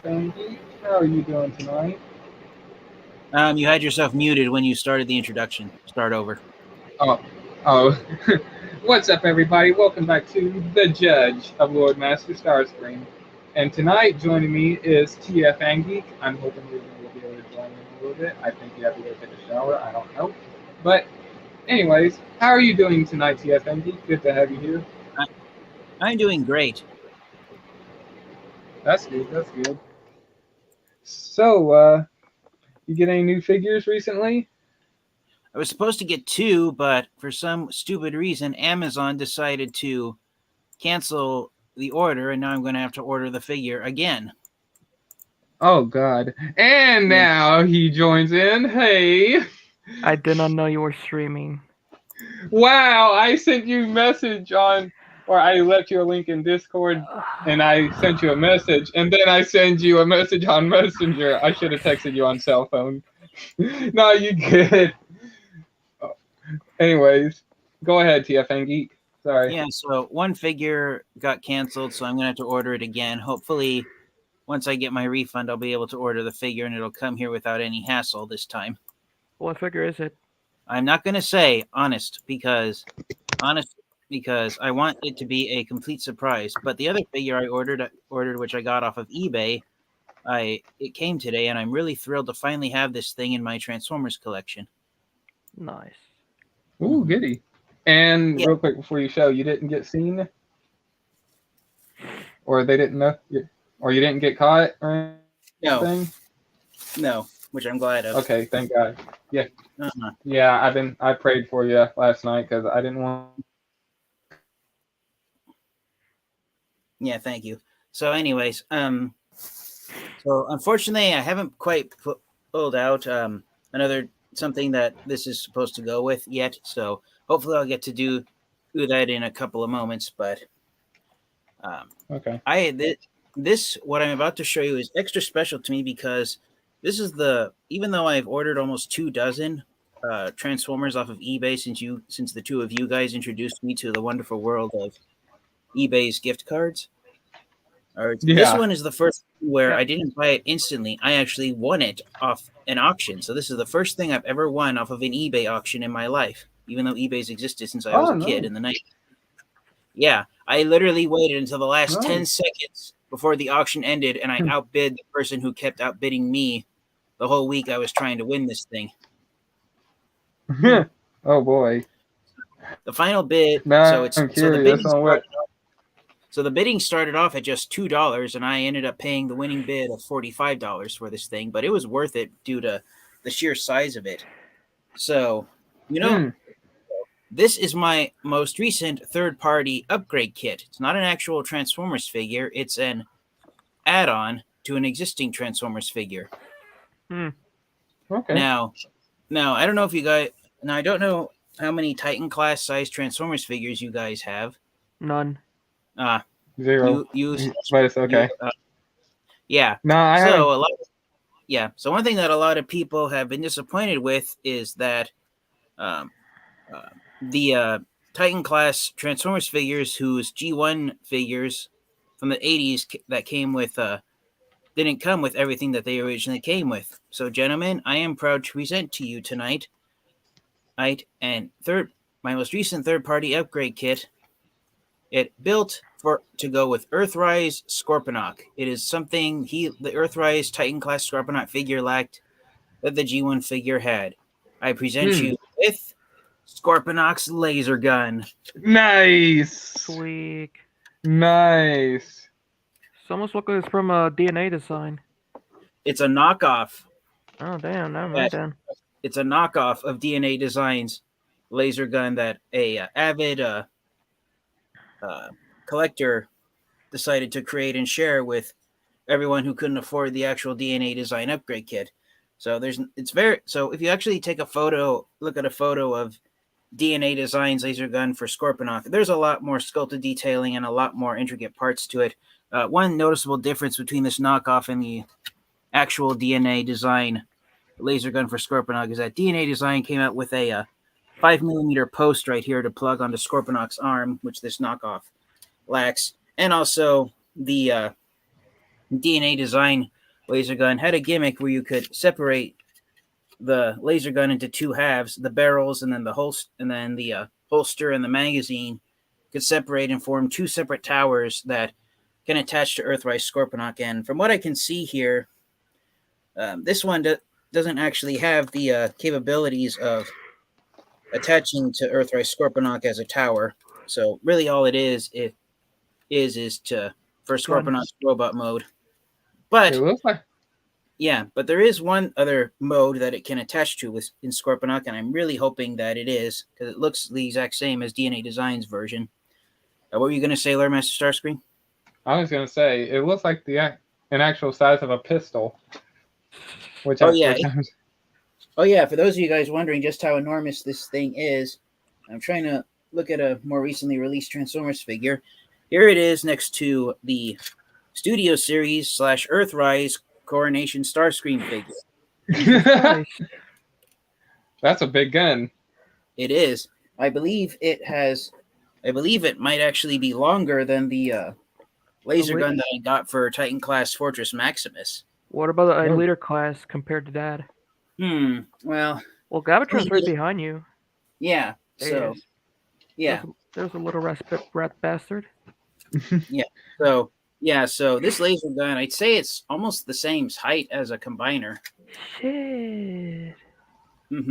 Andy, how are you doing tonight? You had yourself muted when you started the introduction. Start over. Oh, oh. What's up, everybody? Welcome back to The Judge of Lord Master Starscream. And tonight, joining me is TF Angeek. I'm hoping Ruben will be able to join in a little bit. I think you have to go take a shower. I don't know. But, anyways, how are you doing tonight, TF Angeek? Good to have you here. I, I'm doing great. That's good. That's good. So, you get any new figures recently? I was supposed to get two, but for some stupid reason, Amazon decided to cancel the order, and now I'm going to have to order the figure again. Oh, God. And Yeah. now he joins in. Hey. I did not know you were streaming. Wow, I sent you a message on, or I left you a link in Discord, and I sent you a message, and then I send you a message on Messenger. I should have texted you on cell phone. No, you good. Anyways, go ahead, TFN Geek. Sorry. Yeah, so one figure got canceled, so I'm going to have to order it again. Hopefully, once I get my refund, I'll be able to order the figure, and it'll come here without any hassle this time. What figure is it? I'm not going to say honest because I want it to be a complete surprise. But the other figure I ordered, which I got off of eBay, it came today, and I'm really thrilled to finally have this thing in my Transformers collection. Nice. Ooh, goody. And Yeah. real quick before you show, you didn't get seen, or they didn't know, or you didn't get caught, or anything? No, which I'm glad of. Okay, thank God. Yeah. Uh-huh. Yeah, I prayed for you last night because I didn't want. Yeah, thank you. So, anyways, so unfortunately, I haven't quite pulled out another something that this is supposed to go with yet. So hopefully, I'll get to do that in a couple of moments. But Okay. This what I'm about to show you is extra special to me because this is even though I've ordered almost 24 Transformers off of eBay since the two of you guys introduced me to the wonderful world of eBay's gift cards. This one is the first where I didn't buy it instantly. I actually won it off an auction. So this is the first thing I've ever won off of an eBay auction in my life, even though eBay's existed since I was a kid in the 90s. Yeah, I literally waited until the last 10 seconds before the auction ended, and I outbid the person who kept outbidding me the whole week I was trying to win this thing. Oh boy. The final bid. Now I'm curious on what. So the bidding started off at just $2, and I ended up paying the winning bid of $45 for this thing, but it was worth it due to the sheer size of it. So, this is my most recent third-party upgrade kit. It's not an actual Transformers figure. It's an add-on to an existing Transformers figure. Okay. Now, I don't know if you guys... Now, I don't know how many Titan class size Transformers figures you guys have. None. 0. But it's okay. Yeah. No, I haven't. So one thing that a lot of people have been disappointed with is that the Titan class Transformers figures, whose G1 figures from the 80s that came with didn't come with everything that they originally came with. So, gentlemen, I am proud to present to you tonight, my most recent third-party upgrade kit. It built to go with Earthrise Scorpinox. It is something the Earthrise Titan class Scorpinox figure lacked that the G1 figure had. I present you with Scorpinox laser gun. Nice. Sweet. Nice. It's almost like it's from a DNA design. It's a knockoff. Oh damn! Never mind then. It's a knockoff of DNA Designs laser gun that a avid collector decided to create and share with everyone who couldn't afford the actual DNA Design upgrade kit. So if you actually look at a photo of DNA Designs laser gun for Scorpinox, there's a lot more sculpted detailing and a lot more intricate parts to it. One noticeable difference between this knockoff and the actual DNA Design laser gun for Scorpinox is that DNA Design came out with a 5mm post right here to plug onto Scorpinox's arm, which this knockoff lacks, and also the DNA design laser gun had a gimmick where you could separate the laser gun into two halves, the barrels and then the holster, and then the holster and the magazine could separate and form two separate towers that can attach to Earthrise Scorponok. And from what I can see here, this one doesn't actually have the capabilities of attaching to Earthrise Scorponok as a tower. So really all it is for Scorponok's robot mode. But It looks like yeah, but there is one other mode that it can attach to in Scorponok, and I'm really hoping that it is, because it looks the exact same as DNA Design's version. What were you going to say, Lord Master Starscream? I was gonna say it looks like an actual size of a pistol. Which Oh yeah, for those of you guys wondering just how enormous this thing is, I'm trying to look at a more recently released Transformers figure. Here it is next to the Studio Series / Earthrise Coronation Starscream figure. That's a big gun. It is. I believe it might actually be longer than the laser gun that I got for Titan class Fortress Maximus. What about the leader class compared to that? Well, Cybertron's right behind you. Yeah. So, yeah. There's a little rat bastard. Yeah. So this laser gun, I'd say it's almost the same height as a combiner. Shit.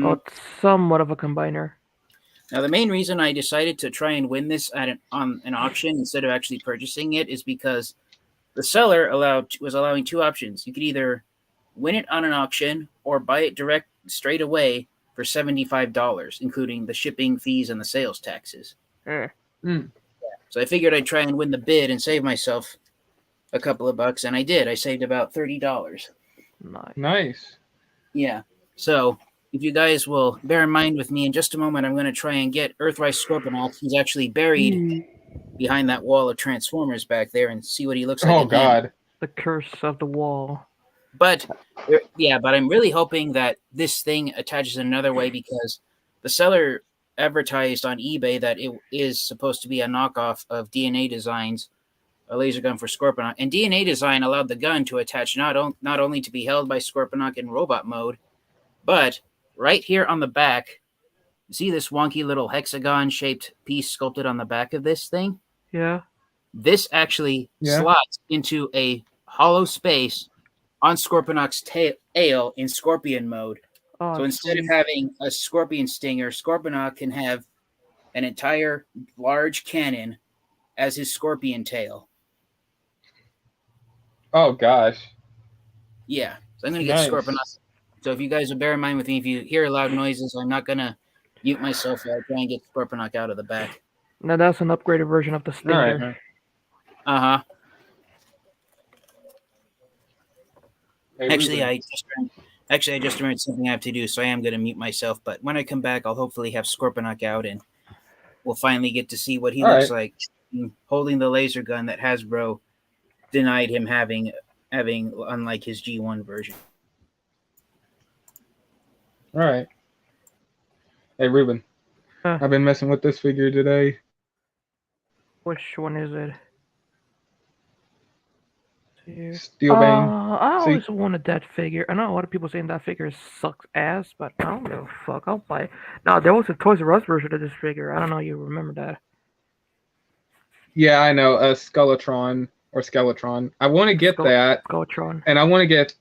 Oh, it's somewhat of a combiner. Now, the main reason I decided to try and win this on an auction instead of actually purchasing it is because the seller was allowing two options. You could either win it on an auction or buy it straight away for $75, including the shipping fees and the sales taxes. So I figured I'd try and win the bid and save myself a couple of bucks, and I did. I saved about $30. Nice. Yeah. So if you guys will bear in mind with me, in just a moment, I'm going to try and get Earthrise Scorponok. He's actually buried behind that wall of Transformers back there, and see what he looks like. Oh, God. The curse of the wall. But I'm really hoping that this thing attaches in another way, because the seller advertised on eBay that it is supposed to be a knockoff of DNA Design's a laser gun for Scorponok, and DNA Design allowed the gun to attach not only to be held by Scorponok in robot mode, but right here on the back, see this wonky little hexagon-shaped piece sculpted on the back of this thing? Yeah. This actually slots into a hollow space on Scorpinox Tail in Scorpion mode. Oh, so instead of having a Scorpion stinger, Scorponok can have an entire large cannon as his Scorpion tail. Oh, gosh. Yeah. So I'm going to get Scorponok. So if you guys will bear in mind with me, if you hear loud noises, I'm not going to mute myself. I'll try and get Scorponok out of the back. Now that's an upgraded version of the stinger. Uh-huh. Hey, Actually, I just remembered something I have to do, so I am going to mute myself. But when I come back, I'll hopefully have Scorponok out, and we'll finally get to see what he looks like holding the laser gun that Hasbro denied him having, unlike his G1 version. All right. Hey, Ruben. I've been messing with this figure today. Which one is it? Steelbane. I always wanted that figure. I know a lot of people saying that figure sucks ass, but I don't give a fuck. I'll buy it. No, there was a Toys R Us version of this figure. I don't know if you remember that. Yeah, I know. Skeletron. I want to get that. Skeletron. And I want to get...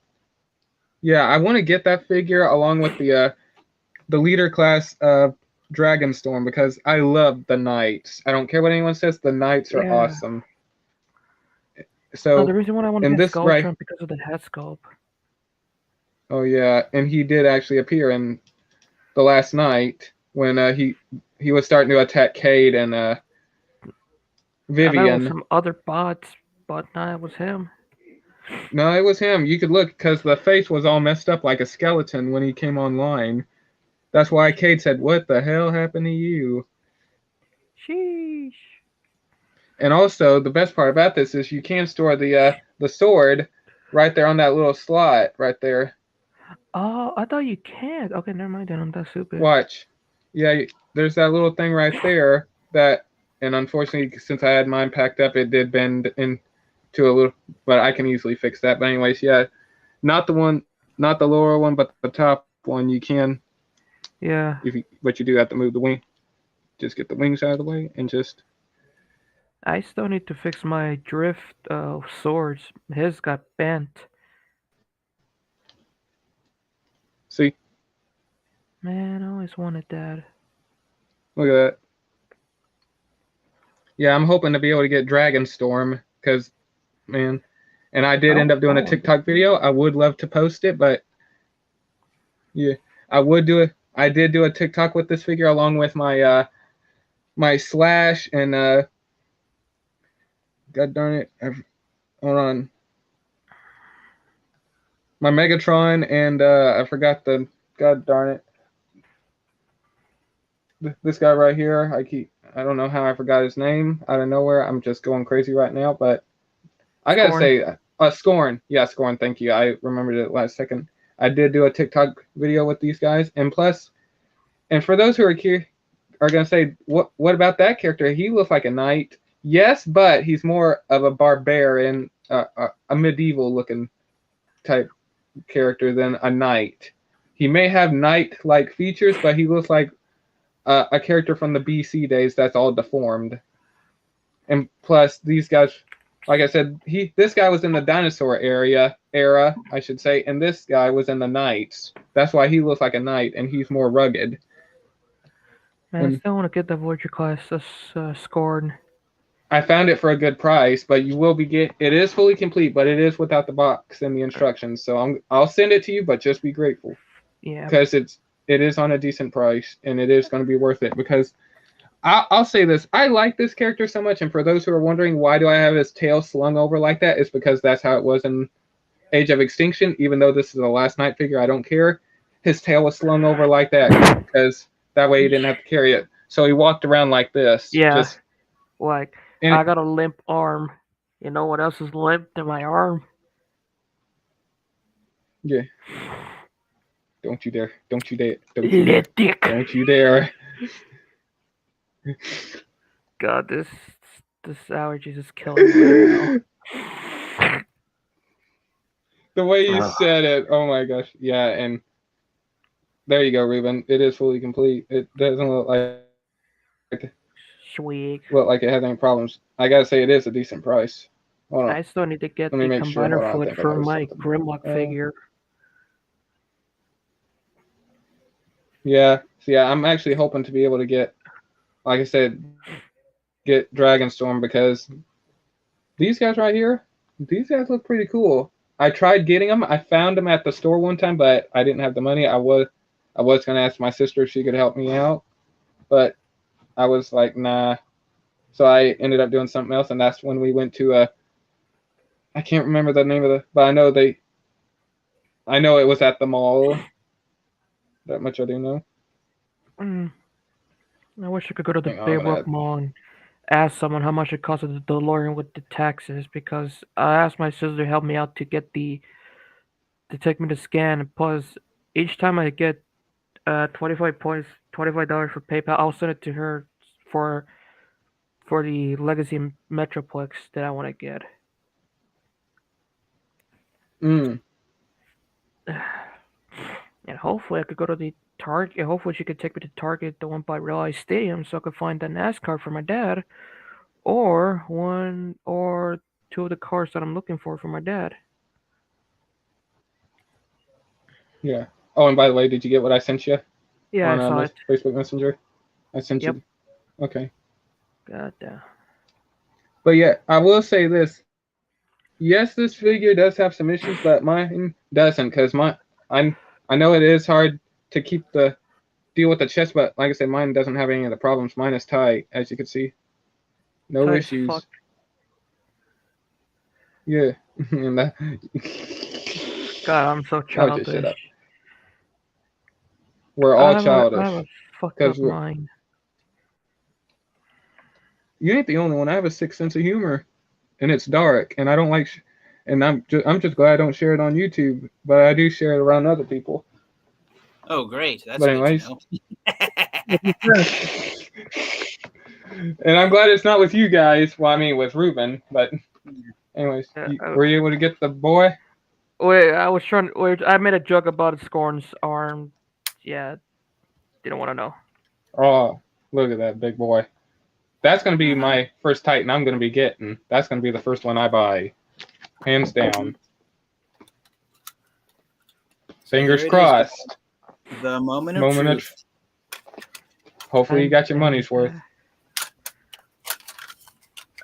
Yeah, I want to get that figure along with the leader class of Dragonstorm, because I love the Knights. I don't care what anyone says. The Knights are awesome. So the reason why I want to get Skeletron because of the head sculpt. Oh yeah, and he did actually appear in the last night when he was starting to attack Cade and Vivian. I know some other bots, but no, it was him. No, it was him. You could look because the face was all messed up like a skeleton when he came online. That's why Cade said, "What the hell happened to you?" Sheesh. And also, the best part about this is you can store the sword right there on that little slot right there. Oh, I thought you can't. Okay, never mind then. I'm that stupid. Watch. Yeah, there's that little thing right there that, and unfortunately, since I had mine packed up, it did bend to a little, but I can easily fix that. But anyways, yeah, not the lower one, but the top one. You can, Yeah. but you do have to move the wing. Just get the wings out of the way and just. I still need to fix my drift swords. His got bent. See, Man, I always wanted that. look at that. Yeah, I'm hoping to be able to get Dragonstorm because, man, and I did end up doing a TikTok video. I would love to post it, but yeah, I did do a TikTok with this figure along with my my Slash and God darn it, hold on, my Megatron and I forgot the God darn it. This guy right here, I don't know how I forgot his name out of nowhere. I'm just going crazy right now, but I gotta say, Scorn. Yeah, Scorn, thank you. I remembered it last second. I did do a TikTok video with these guys, and plus, and for those who are gonna say, what about that character? He looks like a knight. Yes, but he's more of a barbarian, a medieval looking type character than a knight. He may have knight-like features, but he looks like a character from the BC days that's all deformed. And plus, these guys, like I said, this guy was in the dinosaur era, I should say, and this guy was in the knights. That's why he looks like a knight, and he's more rugged. Man, I still want to get the Voyager class Scorn. I found it for a good price, but you will it is fully complete, but it is without the box and the instructions. So I'll send it to you, but just be grateful. Yeah. Because it is on a decent price, and it is going to be worth it. Because I'll say this, I like this character so much, and for those who are wondering why do I have his tail slung over like that, it's because that's how it was in Age of Extinction. Even though this is a Last Night figure, I don't care. His tail was slung over like that because that way he didn't have to carry it. So he walked around like this. Yeah. I got a limp arm. You know what else is limp to my arm? Yeah. Don't you dare. Don't you dare. Don't you dare. God, this allergy is killing me right now. The way you said it, oh my gosh. Yeah, and there you go, Ruben. It is fully complete. It doesn't look like Sweet. Look like it has any problems. I gotta say it is a decent price. Hold on. I still need to get the combiner foot for my Grimlock figure. Yeah, I'm actually hoping to be able to get, like I said, get Dragonstorm because these guys right here, these guys look pretty cool. I tried getting them. I found them at the store one time, but I didn't have the money. I was gonna ask my sister if she could help me out, but I was like, nah. So I ended up doing something else, and that's when we went to I can't remember the name of but I know it was at the mall. That much I do know. I wish I could go to the Baybrook Mall and ask someone how much it costs the DeLorean with the taxes, because I asked my sister to help me out to take me to scan, and plus each time I get 25 points, $25 for PayPal, I'll send it to her for the Legacy Metroplex that I want to get. And hopefully I could go to the Target. Hopefully she could take me to Target, the one by Realize Stadium, so I could find the NASCAR for my dad, or one or two of the cars that I'm looking for my dad. Yeah. Oh, and by the way, did you get what I sent you? Yeah, I saw it. Facebook Messenger. I sent you. Okay. God damn. But yeah, I will say this. Yes, this figure does have some issues, but mine doesn't, because I know it is hard to deal with the chest, but like I said, mine doesn't have any of the problems. Mine is tight, as you can see. No tight issues. Fuck. Yeah. God, I'm so childish. Just shut up. We're all childish. I have a fucked up mind. You ain't the only one. I have a sick sense of humor, and it's dark, and I don't like. And I'm just glad I don't share it on YouTube, but I do share it around other people. Oh, great! That's good to know. And I'm glad it's not with you guys. Well, I mean with Ruben, but Anyways, were you able to get the boy? Wait, I was trying. Wait, I made a joke about Scorn's arm. Yeah, didn't want to know. Oh, look at that big boy. That's going to be my first Titan I'm going to be getting. That's going to be the first one I buy. Hands down. Fingers crossed. The moment of truth. Hopefully you got your money's worth.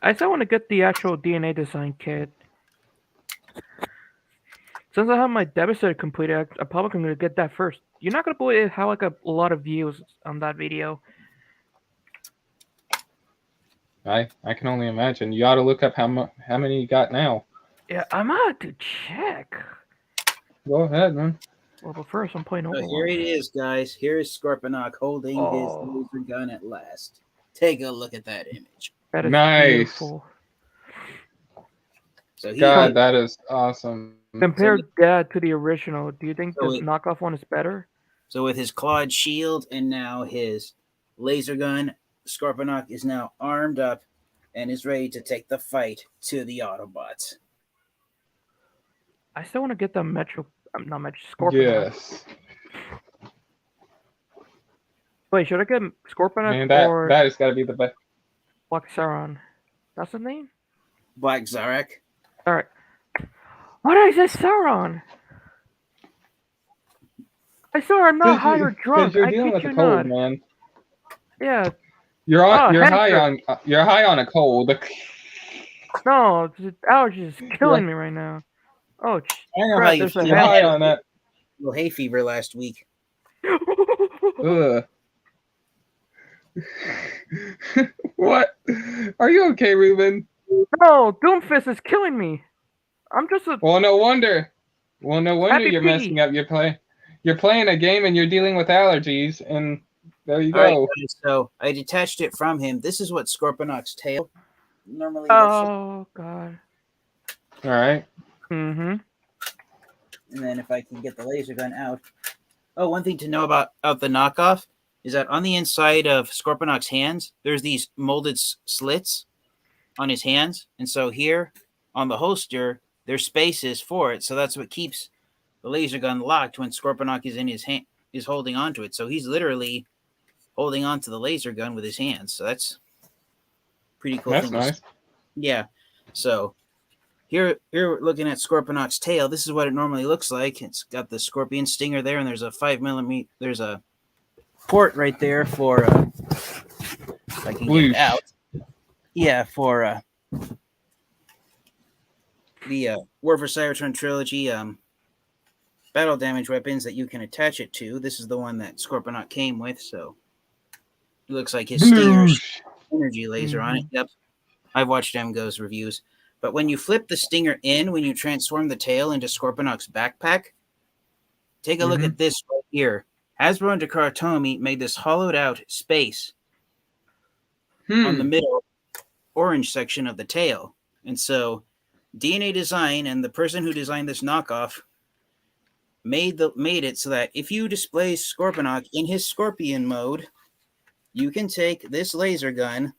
I still want to get the actual DNA design kit. Since I have my Devastator completed, I'm probably going to get that first. You're not going to believe how like a lot of views on that video. I can only imagine. You ought to look up how many you got now. Yeah, I'm out to check. Go ahead, man. Well, but first I'm playing Overwatch. So here it is, guys. Here is Scorpinox holding his laser gun at last. Take a look at that image. That is nice. Beautiful. So God, that is awesome. Compare that to the original. Do you think the knockoff one is better? So with his clawed shield and now his laser gun, Scorpinox is now armed up and is ready to take the fight to the Autobots. I still want to get the Scorpinox. Yes. Wait, should I get Scorpinox or that has got to be the best. Black Sauron? That's the name? Black Zarak. Alright. Why did I say Sauron? I saw I'm not high or drunk. You're dealing with a cold, man. Yeah. You're high on a cold. No, the allergy is killing me right now. Oh, I know how you feel. High on that. Well, hay fever last week. Ugh. What? Are you okay, Ruben? No, Doomfist is killing me. I'm just a. Well, no wonder. You're messing up. You're playing a game and you're dealing with allergies, and there you go. Right, so I detached it from him. This is what Scorpinox Tail normally looks like. Oh God. All right. Mm-hmm. And then if I can get the laser gun out. Oh, one thing to know about the knockoff is that on the inside of Scorpinox's hands, there's these molded slits on his hands. And so here on the holster, there's spaces for it. So that's what keeps the laser gun locked when Scorpinox is in his hand, is holding onto it. So he's literally holding onto the laser gun with his hands. So that's pretty cool. That's nice. Yeah. So here we're looking at Scorpinox Tail. This is what it normally looks like. It's got the scorpion stinger there, and there's a 5mm. There's a port right there for if I can get it out. Yeah, for the War for Cybertron trilogy battle damage weapons that you can attach it to. This is the one that Scorpinox came with, so it looks like his Stinger's energy laser on it. Yep, I've watched MGo's reviews. But when you flip the Stinger in, when you transform the tail into Scorpinox's backpack, take a look at this right here. Hasbro and Takara Tomy made this hollowed out space on the middle orange section of the tail. And so DNA Design and the person who designed this knockoff made it so that if you display Scorpinox in his scorpion mode, you can take this laser gun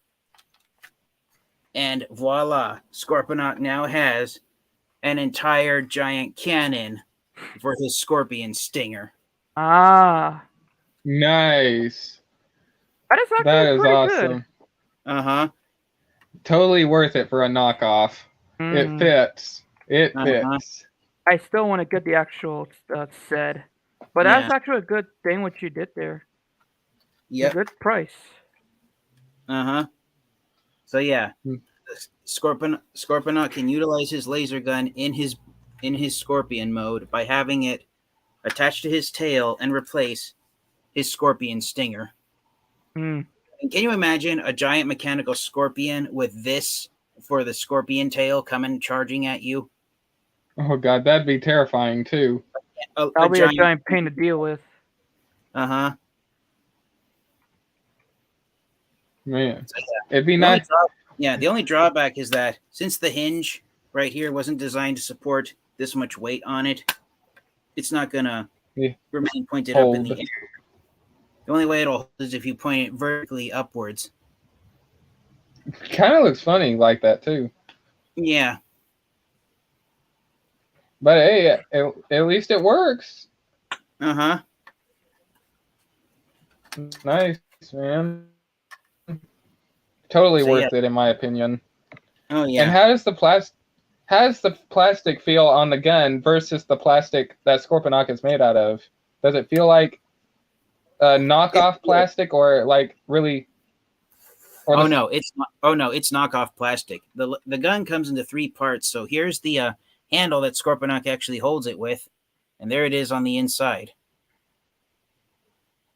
and voila, Scorpinox now has an entire giant cannon for his scorpion stinger. Ah. Nice. That is awesome. Uh-huh. Totally worth it for a knockoff. It fits. It fits. I still want to get the actual set. But that's actually a good thing what you did there. Yeah. Good price. Uh-huh. So yeah, Scorpinox can utilize his laser gun in his scorpion mode by having it attached to his tail and replace his scorpion stinger. And can you imagine a giant mechanical scorpion with this for the scorpion tail coming charging at you? Oh God, that'd be terrifying too. That'll be a giant pain to deal with. Uh-huh. Man, it'd be nice. The only drawback is that since the hinge right here wasn't designed to support this much weight on it, it's not gonna remain pointed up in the air. The only way it'll hold is if you point it vertically upwards. Kind of looks funny like that too. Yeah. But hey, at least it works. Uh-huh. Nice, man. Totally So, worth yeah. it, in my opinion. Oh, And yeah. how does the plastic feel on the gun versus the plastic that Scorpinox is made out of? Does it feel like knockoff plastic, or like really? Or Oh no, it's not. Oh no, it's knockoff plastic. The gun comes into 3 parts. So here's the handle that Scorpinox actually holds it with, and there it is on the inside.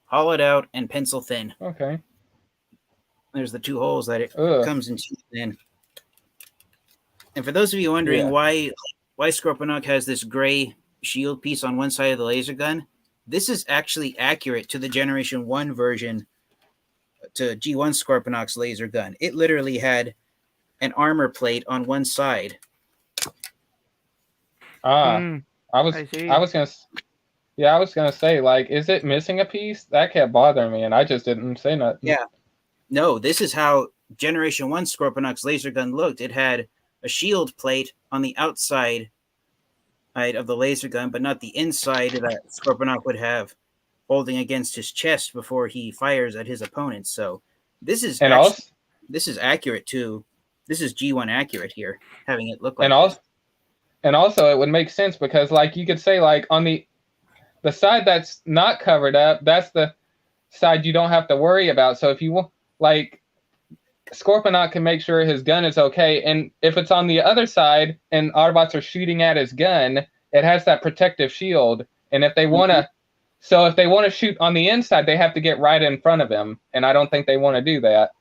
Hollowed out and pencil thin. Okay. There's the 2 holes that it Ugh. comes into then. And for those of you wondering why Scorpinox has this gray shield piece on one side of the laser gun, this is actually accurate to the Generation 1 version, to G1 Scorpinox laser gun. It literally had an armor plate on one side. I was gonna say, like, is it missing a piece? That kept bothering me, and I just didn't say nothing. Yeah. No, this is how Generation 1 Scorpinox laser gun looked. It had a shield plate on the outside of the laser gun, but not the inside that Scorpinox would have holding against his chest before he fires at his opponents. So this is this is accurate too. This is G1 accurate here, having it look like and also it would make sense because, like, you could say, like, on the side that's not covered up, that's the side you don't have to worry about. So if you want, like, Scorpinox can make sure his gun is okay, and if it's on the other side and Autobots are shooting at his gun, it has that protective shield. And if they want to, so if they want to shoot on the inside, they have to get right in front of him, and I don't think they want to do that.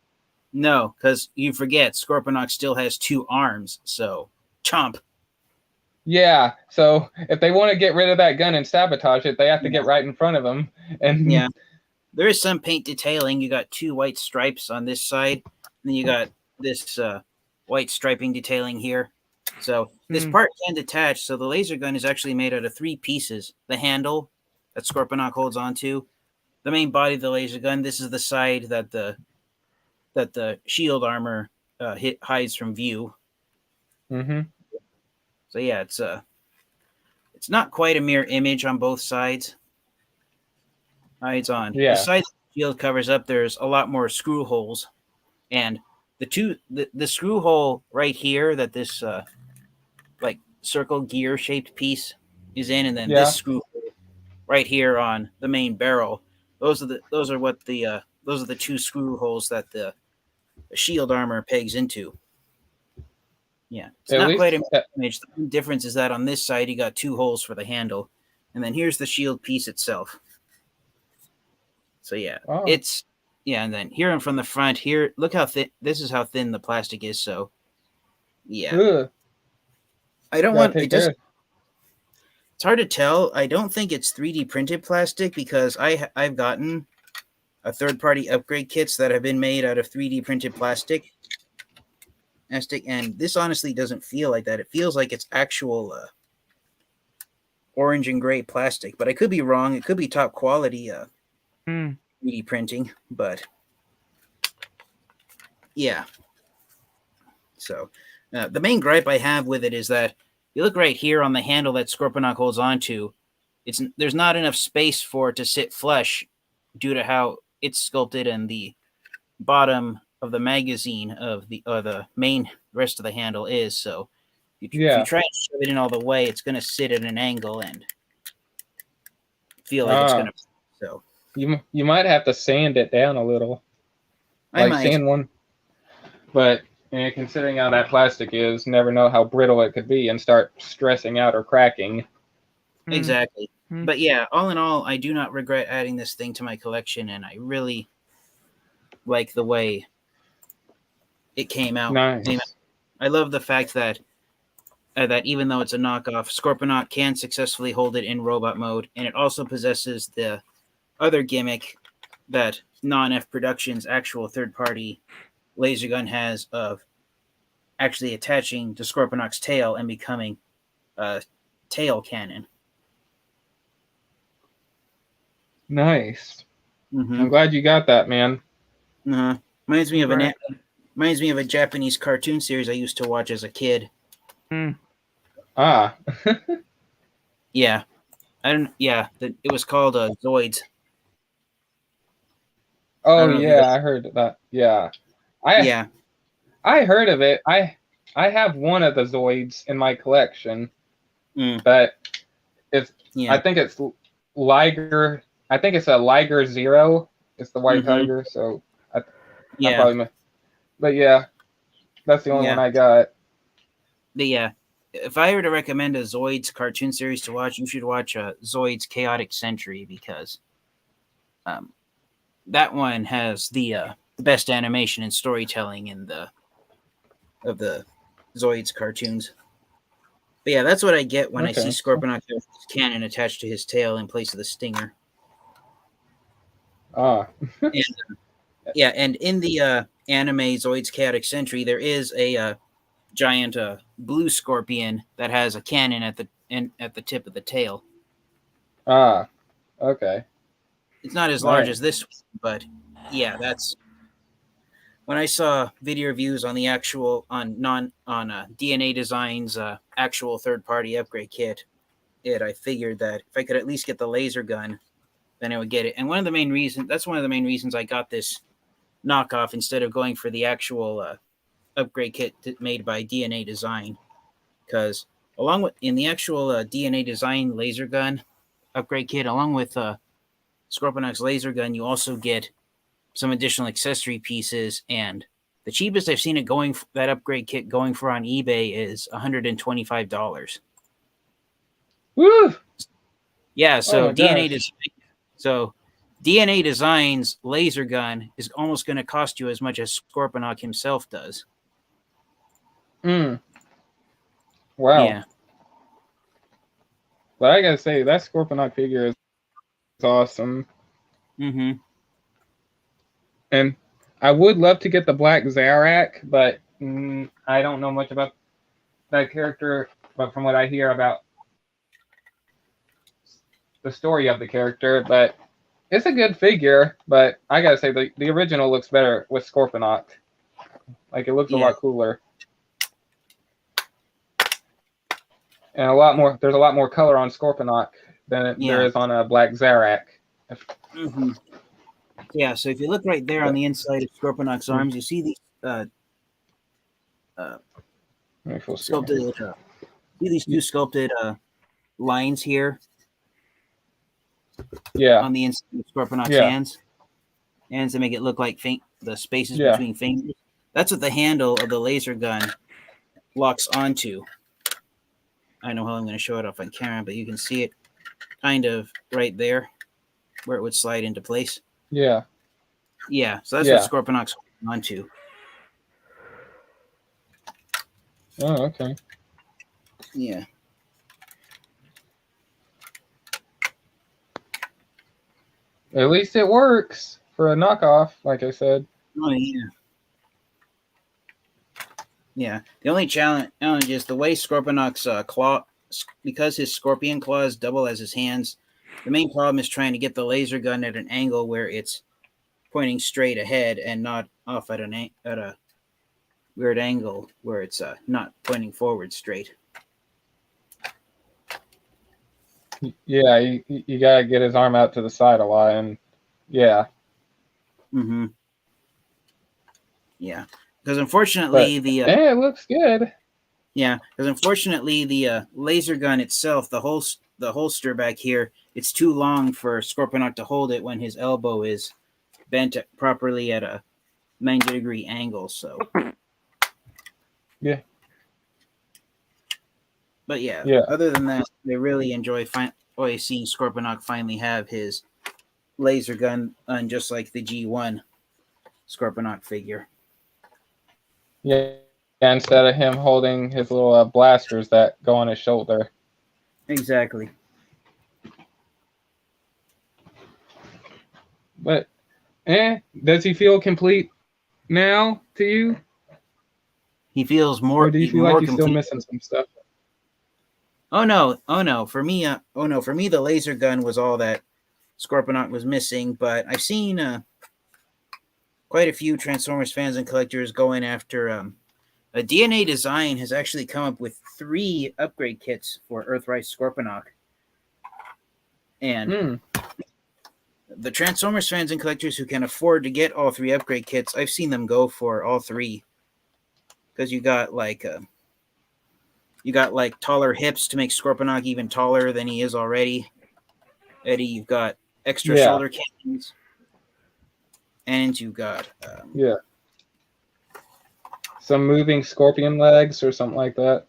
No, because you forget Scorpinox still has 2 arms, so chomp. Yeah, so if they want to get rid of that gun and sabotage it, they have to get right in front of him. And yeah, there is some paint detailing. You got 2 white stripes on this side, and then you got this white striping detailing here. So this part can detach. So the laser gun is actually made out of 3 pieces: the handle that Scorpinox holds onto, the main body of the laser gun. This is the side that the shield armor hides from view. So yeah, it's not quite a mirror image on both sides. Hides on. Yeah. Besides the shield covers up, there's a lot more screw holes, and the screw hole right here that this like circle gear shaped piece is in, and then this screw hole right here on the main barrel. Those are the 2 screw holes that the shield armor pegs into. Yeah, it's not quite a image. The difference is that on this side you got 2 holes for the handle, and then here's the shield piece itself. So yeah, it's and then here and from the front here, look how thin. This is how thin the plastic is. So yeah, I don't want it. It's hard to tell. I don't think it's 3D printed plastic because I've gotten a third-party upgrade kits that have been made out of 3D printed plastic. And this honestly doesn't feel like that. It feels like it's actual orange and gray plastic, but I could be wrong. It could be top quality 3D printing, but yeah. So the main gripe I have with it is that you look right here on the handle that Scorpinox holds onto, there's not enough space for it to sit flush due to how it's sculpted, and the bottom of the magazine of the main rest of the handle is. So if you try and shove it in all the way, it's going to sit at an angle and feel like it's going to. So you might have to sand it down a little. I might sand one, but considering how that plastic is, never know how brittle it could be and start stressing out or cracking. Exactly. But yeah, all in all, I do not regret adding this thing to my collection, and I really like the way it came out. Nice. I love the fact that even though it's a knockoff, Scorpinox can successfully hold it in robot mode, and it also possesses the other gimmick that Non-F Productions' actual third-party laser gun has of actually attaching to Scorpinox Tail and becoming a tail cannon. Nice. I'm glad you got that, man. Reminds me of a Japanese cartoon series I used to watch as a kid. Yeah, I don't. Yeah, it was called Zoids. Oh I don't know if you yeah, guys. I heard that. Yeah, I Yeah, I heard of it. I have one of the Zoids in my collection, mm, but it's I yeah, think it's Liger. I think it's a Liger Zero. It's the white mm-hmm, tiger. So I yeah, probably but yeah, that's the only one yeah, I got. but yeah. If I were to recommend a Zoids cartoon series to watch, you should watch Zoids Chaotic Century because um, that one has the best animation and storytelling in the of the Zoids cartoons. But yeah, that's what I get when I see Okay. Scorponok with his cannon attached to his tail in place of the stinger. Ah. And yeah, and in the anime Zoids Chaotic Century, there is a giant blue scorpion that has a cannon at the tip of the tail. Ah. Okay. It's not as large Nice. as this one, but yeah, that's when I saw video reviews on the actual on non on DNA Designs actual third party upgrade kit. I figured that if I could at least get the laser gun, then I would get it. And one of the main reasons that's one of the main reasons I got this knockoff instead of going for the actual upgrade kit made by DNA Design, because along with in the actual DNA Design laser gun upgrade kit, along with Scorpionox laser gun, you also get some additional accessory pieces. And the cheapest I've seen it going that upgrade kit going for on eBay is $125. Woo! Yeah, Oh my gosh. so DNA Designs laser gun is almost going to cost you as much as Scorponok himself does. Mm. Wow. Yeah. But I gotta say that Scorponok figure is awesome. Mm-hmm. And I would love to get the Black Zarak, but I don't know much about that character. But from what I hear about the story of the character, but it's a good figure. But I gotta say the original looks better with Scorponok. Like it looks a Yeah. lot cooler. And a lot more. There's a lot more color on Scorponok than there Yeah. is on a Black Zarak. Mm-hmm. Yeah. So if you look right there on the inside of Scorponok's arms, you see these sculpted. See these two sculpted lines here. Yeah. On the inside of Scorponok's hands to make it look like the spaces between fingers. That's what the handle of the laser gun locks onto. I know how I'm going to show it off on camera, but you can see it kind of right there where it would slide into place. Yeah. Yeah, so that's what Scorponok's holding onto. Oh, okay. Yeah. At least it works for a knockoff, like I said. Oh, yeah. Yeah. The only challenge is the way Scorponok's claw, because his scorpion claws double as his hands. The main problem is trying to get the laser gun at an angle where it's pointing straight ahead and not off at a weird angle where it's not pointing forward straight. Yeah, you gotta get his arm out to the side a lot, and yeah. Mm-hmm. Yeah, because unfortunately it looks good. Yeah, because unfortunately the laser gun itself, the holster back here, it's too long for Scorponok to hold it when his elbow is bent properly at a 90-degree angle. So yeah. But yeah, yeah. Other than that, they really enjoy seeing Scorponok finally have his laser gun on, just like the G1 Scorponok figure. Yeah, instead of him holding his little blasters that go on his shoulder. Exactly. But, does he feel complete now to you? He feels more. Or do you feel like he's still missing some stuff? Oh no! For me, the laser gun was all that Scorponok was missing. But I've seen quite a few Transformers fans and collectors going after. A DNA Design has actually come up with 3 upgrade kits for Earthrise Scorponok. And the Transformers fans and collectors who can afford to get all 3 upgrade kits, I've seen them go for all 3. Because you got like taller hips to make Scorponok even taller than he is already. Eddie, you've got extra shoulder cannons, and you've got some moving scorpion legs or something like that.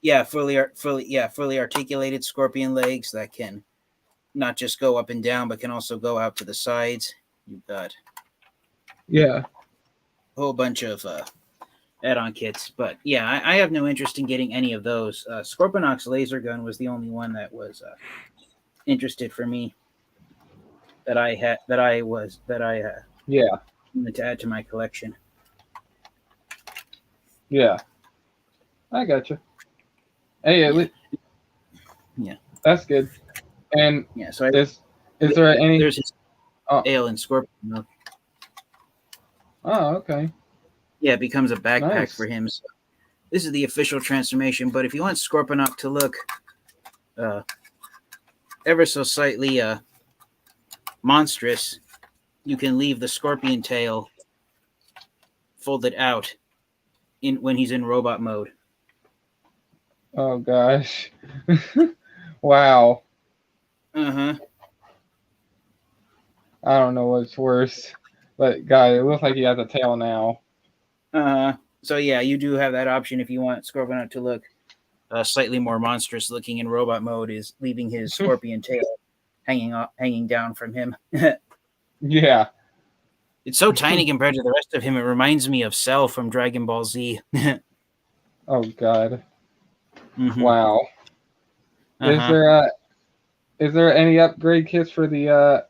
Yeah, fully articulated scorpion legs that can not just go up and down, but can also go out to the sides. You've got a whole bunch of add-on kits, but yeah, I have no interest in getting any of those. Scorpinox laser gun was the only one that was interested for me. That I wanted to add to my collection. Yeah, I got you. Hey, that's good. And so is there any? There's his tail and Scorpion. Oh, okay. Yeah, it becomes a backpack for him. So this is the official transformation. But if you want Scorponok to look ever so slightly monstrous, you can leave the scorpion tail folded out when he's in robot mode. Oh gosh. Wow. I don't know what's worse, but God, it looks like he has a tail now. So yeah, you do have that option if you want Scorponok to look slightly more monstrous looking in robot mode, is leaving his scorpion tail hanging down from him. Yeah. It's so tiny compared to the rest of him. It reminds me of Cell from Dragon Ball Z. Oh God. Wow. Is there any upgrade kits for the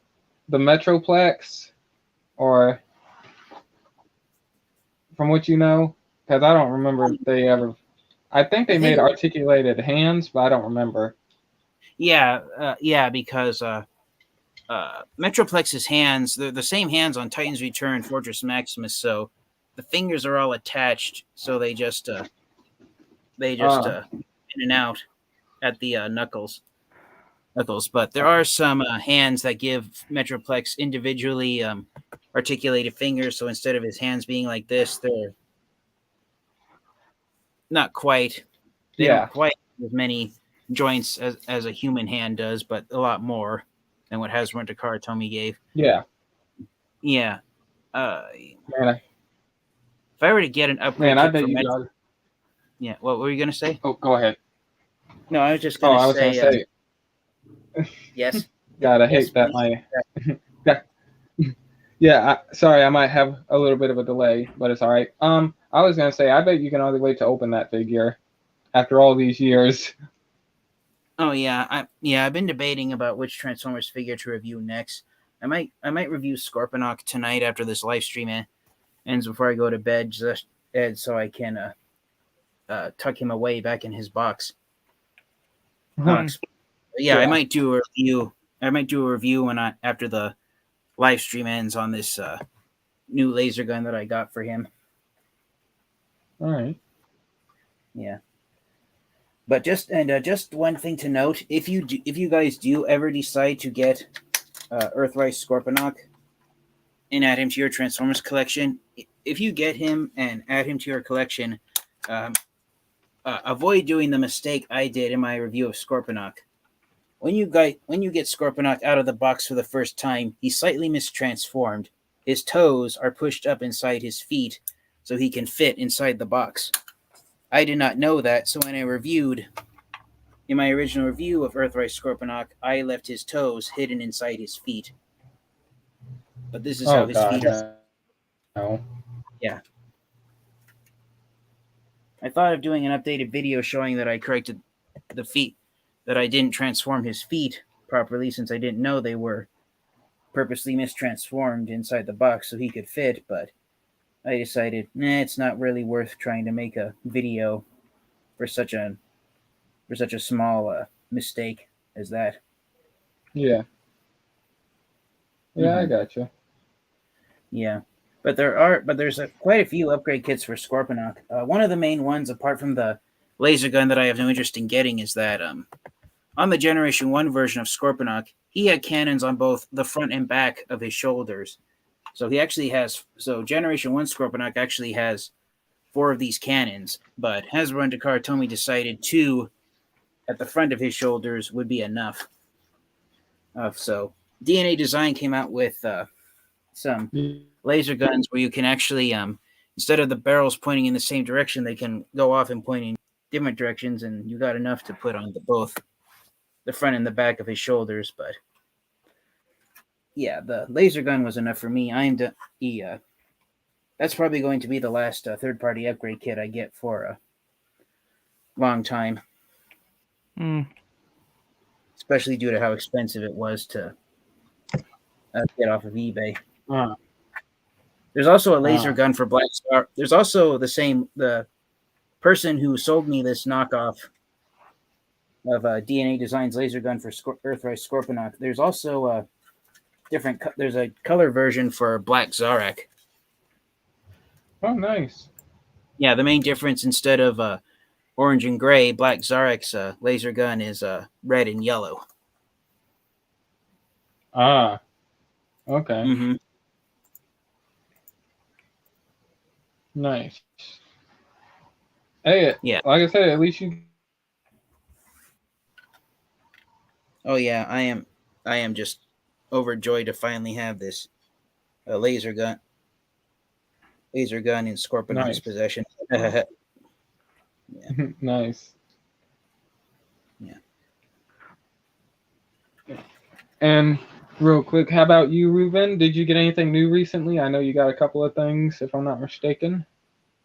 Metroplex, or from what you know? Because I don't remember if they ever. I think they made articulated hands, but I don't remember. Yeah, because Metroplex's hands, they're the same hands on Titan's Return, Fortress Maximus, so the fingers are all attached, so they just in and out at the knuckles. But there are some hands that give Metroplex individually articulated fingers, so instead of his hands being like this, they're not quite. They don't quite have as many joints as a human hand does, but a lot more than what Hasbro and Takara Tomy gave. Yeah. Man, if I were to get an upgrade, I bet you got. Yeah, what were you gonna say? Oh, go ahead. No, I was just gonna say. Yes. God, I hate that. Sorry, I might have a little bit of a delay, but it's all right. I was gonna say, I bet you can only wait to open that figure after all these years. Oh yeah, I've been debating about which Transformers figure to review next. I might review Scorponok tonight after this live stream ends before I go to bed, so I can tuck him away back in his box. I might do a review. I might do a review after the live stream ends on this new laser gun that I got for him. All right. Yeah. But just one thing to note: if you guys do ever decide to get Earthrise Scorponok and add him to your Transformers collection, if you get him and add him to your collection, avoid doing the mistake I did in my review of Scorponok. When you get Scorponok out of the box for the first time, he's slightly mistransformed. His toes are pushed up inside his feet so he can fit inside the box. I did not know that, so when I reviewed, in my original review of Earthrise Scorponok, I left his toes hidden inside his feet. But this is how his feet are. No. Yeah. I thought of doing an updated video showing that I corrected the feet, that I didn't transform his feet properly since I didn't know they were purposely mistransformed inside the box so he could fit, but I decided, it's not really worth trying to make a video for such a small mistake as that. Yeah. Yeah, I gotcha. Yeah, but there's quite a few upgrade kits for Scorponok. One of the main ones, apart from the laser gun that I have no interest in getting, is that on the Generation 1 version of Scorpinox, he had cannons on both the front and back of his shoulders. So he actually has, so Generation 1 Scorpinox actually has 4 of these cannons, but Hasbro and Takara decided 2 at the front of his shoulders would be enough. So DNA Design came out with some laser guns where you can actually, instead of the barrels pointing in the same direction, they can go off and point in different directions, and you got enough to put on both the front and the back of his shoulders. But yeah, the laser gun was enough for me. That's probably going to be the last third-party upgrade kit I get for a long time. Especially due to how expensive it was to get off of eBay. There's also a laser gun for Black Star. There's also the person who sold me this knockoff of DNA Design's laser gun for Earthrise Scorpinox. There's also there's a color version for Black Zarak. Oh, nice. Yeah, the main difference, instead of orange and gray, Black Zarak's laser gun is red and yellow. Okay. Mm-hmm. Nice. Hey, yeah. Like I said, at least you. Oh yeah, I am just overjoyed to finally have this laser gun in Scorpion's possession. Yeah. Nice. Yeah. And real quick, how about you, Ruben? Did you get anything new recently? I know you got a couple of things, if I'm not mistaken.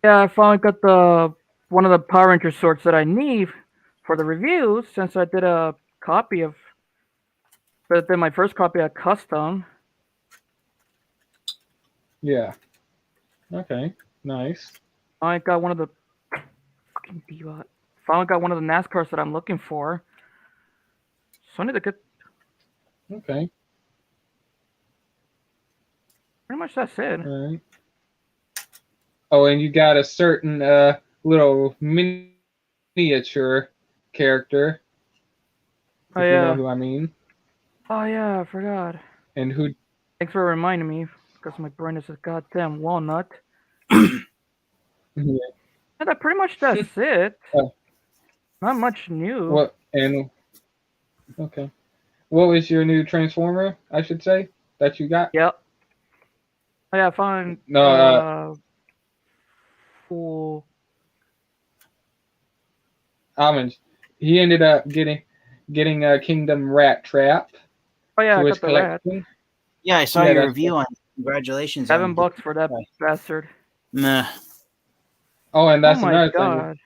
Yeah, I finally got one of the Power Ranger swords that I need for the reviews, since I did a copy of, but then my first copy I custom. Yeah. Okay. Nice. I got one of the finally got one of the NASCARs that I'm looking for. So I need to get. Okay. Pretty much that's it. All right. Oh, and you got a certain little miniature character. Oh, if yeah. You know who I mean. Oh, yeah, I forgot. And who? Thanks for reminding me, because my brain is a goddamn walnut. Yeah. And that pretty much that's it. Not much new. Okay. What was your new Transformer, I should say, that you got? Yep. Oh, yeah, I found cool. Almond. He ended up getting a Kingdom Rat Trap. Oh yeah, I got the rat. Yeah, I saw your review on it. Congratulations. $7 for that bastard. Nah. Oh, and that's another thing.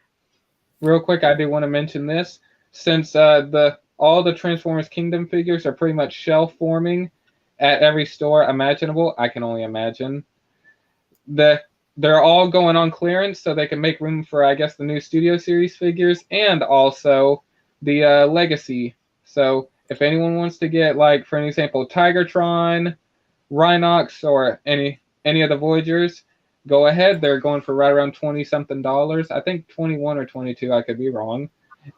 Real quick, I do want to mention this. Since all the Transformers Kingdom figures are pretty much shelf forming at every store imaginable, I can only imagine. They're all going on clearance so they can make room for, I guess, the new Studio Series figures and also the Legacy. So if anyone wants to get, like, for an example, Tigertron, Rhinox, or any of the Voyagers, go ahead. They're going for right around $20-something. I think 21 or 22. I could be wrong.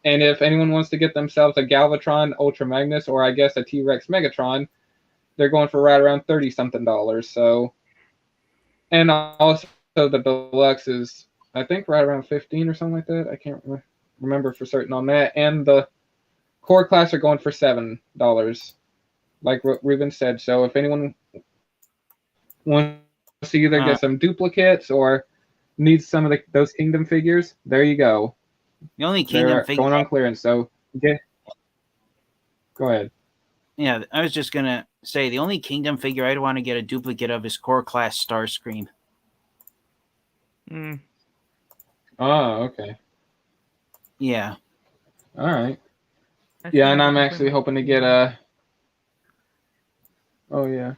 And if anyone wants to get themselves a Galvatron Ultra Magnus or I guess a T-Rex Megatron, they're going for right around $30-something. So, and also the Deluxe is, I think, right around 15 or something like that. I can't remember for certain on that. And the Core Class are going for $7, like Ruben said. So if anyone wants to either get some duplicates or needs some of those Kingdom figures, there you go. The only Kingdom figure going on clearance, so go ahead. Yeah, I was just gonna say the only Kingdom figure I'd want to get a duplicate of is Core Class Starscream. Oh, okay. Yeah. All right. Yeah, and I'm actually hoping to get a. Oh yeah,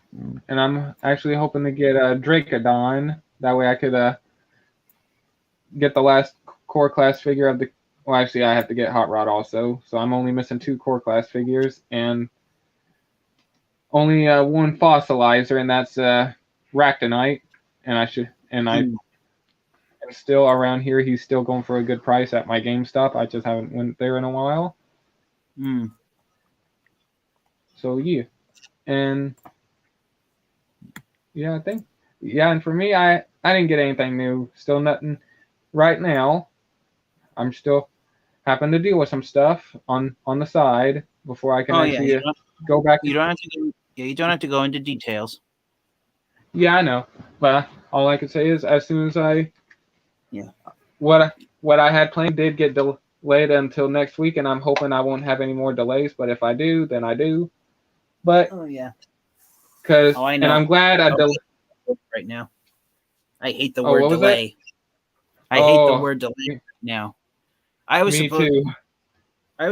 and I'm actually hoping to get a Dracodon. That way I could get the last Core Class figure of the. Well, actually, I have to get Hot Rod also, so I'm only missing 2 Core Class figures and only one fossilizer, and that's Ractonite. And I'm still around here. He's still going for a good price at my GameStop. I just haven't went there in a while. So yeah, and yeah, I think and for me, I didn't get anything new. Still nothing right now. I'm still having to deal with some stuff on the side before I can actually go back. You don't have to. You don't have to go into details. Yeah, I know, but all I can say is as soon as what I had planned did get delayed until next week, and I'm hoping I won't have any more delays. But if I do, then I do. But because and I'm glad I delayed right now. I hate the word delay. I hate the word delay right now. I was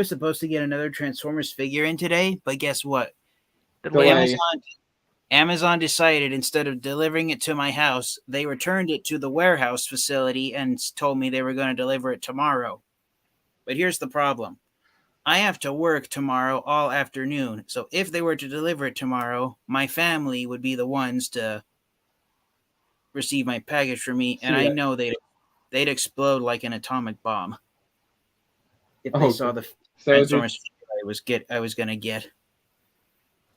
supposed to get another Transformers figure in today, but guess what? Amazon decided instead of delivering it to my house, they returned it to the warehouse facility and told me they were going to deliver it tomorrow. But here's the problem. I have to work tomorrow all afternoon. So if they were to deliver it tomorrow, my family would be the ones to receive my package for me. And I know they'd explode like an atomic bomb if they saw the Transformers I was going to get.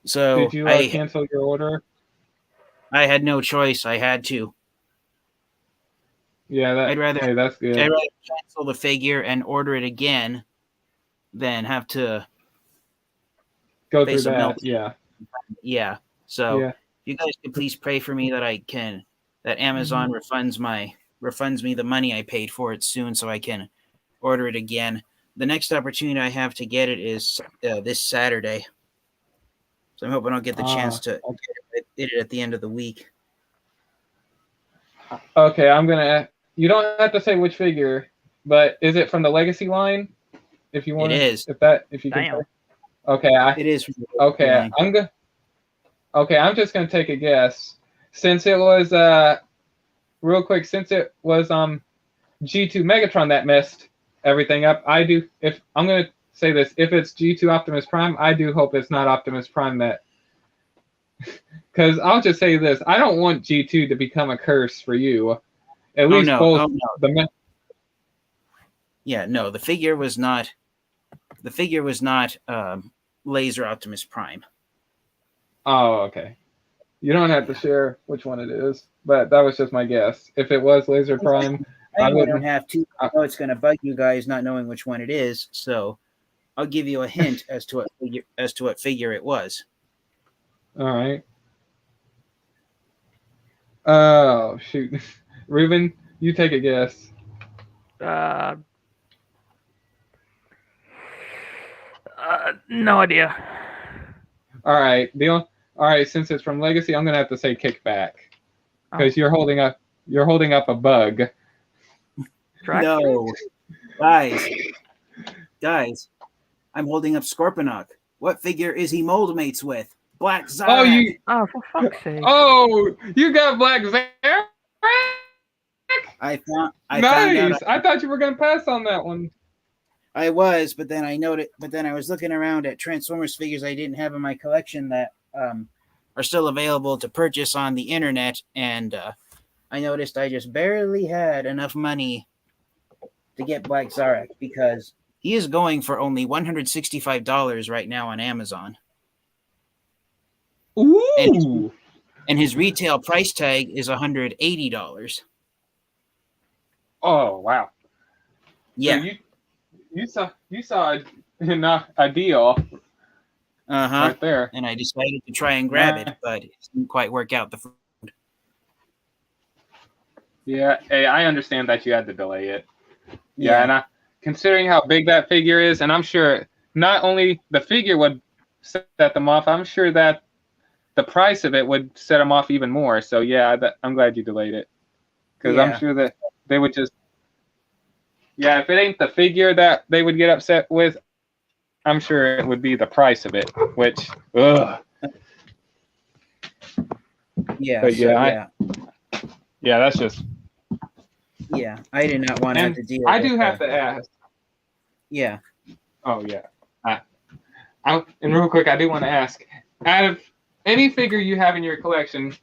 So did you cancel your order? I had no choice. I had to. Yeah, that's good. I'd rather cancel the figure and order it again than have to go through that. Yeah. So you guys can please pray for me that Amazon refunds me the money I paid for it soon, so I can order it again. The next opportunity I have to get it is this Saturday. So I'm hoping I'll get the chance to get it at the end of the week. Okay, you don't have to say which figure, but is it from the Legacy line? If you want, it is. If you can. Okay, it is. From the Legacy line. I'm just gonna take a guess. Since it was real quick, since it was G2 Megatron that messed everything up, if I'm gonna say this, if it's G2 Optimus Prime, I do hope it's not Optimus Prime that, because I'll just say this, I don't want G2 to become a curse for you. At least both the figure was not Laser Optimus Prime. Oh, okay. You don't have to share which one it is, but that was just my guess. If it was Laser Prime, I don't have to. I know it's going to bug you guys not knowing which one it is, so I'll give you a hint as to what figure it was. All right. Oh shoot, Ruben, you take a guess. No idea. All right, since it's from Legacy, I'm gonna have to say Kickback because you're holding up a bug. No, guys, I'm holding up Scorpinox. What figure is he mold mates with? Black Zarak. Oh, for fuck's sake! Oh, you got Black Zarak. I found out. I thought you were gonna pass on that one. I was, but then I was looking around at Transformers figures I didn't have in my collection that are still available to purchase on the internet, and I noticed I just barely had enough money to get Black Zarak because he is going for only$165 right now on Amazon. Ooh! And his retail price tag is $180. Oh wow! Yeah, so you saw a deal. Right there. And I decided to try and grab it, but it didn't quite work out. Yeah, hey, I understand that you had to delay it. Yeah, and considering how big that figure is, and I'm sure not only the figure would set them off, I'm sure that the price of it would set them off even more. So yeah, I'm glad you delayed it, because I'm sure that they would just, if it ain't the figure that they would get upset with, I'm sure it would be the price of it, which, ugh. Yeah. But that's just. Yeah, I did not want to have to deal with I do have to ask. Yeah. Oh, yeah. And real quick, I do want to ask, out of any figure you have in your collection,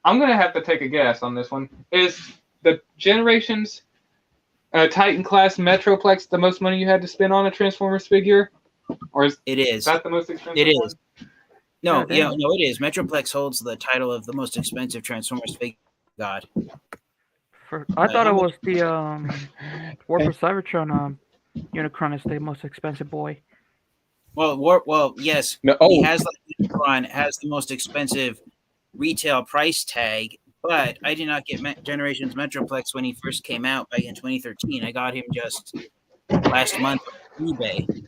I'm going to have to take a guess on this one. Is the Generations Titan class Metroplex the most money you had to spend on a Transformers figure? Or is it is that the most expensive? It is. No, God yeah, damn. no, it is. Metroplex holds the title of the most expensive Transformers figure. God, I thought how it much? was the War for Cybertron Unicron is the most expensive boy. Well, yes, No, he oh, has like Unicron has the most expensive retail price tag, but I did not get Generations Metroplex when he first came out back in 2013. I got him just last month on eBay.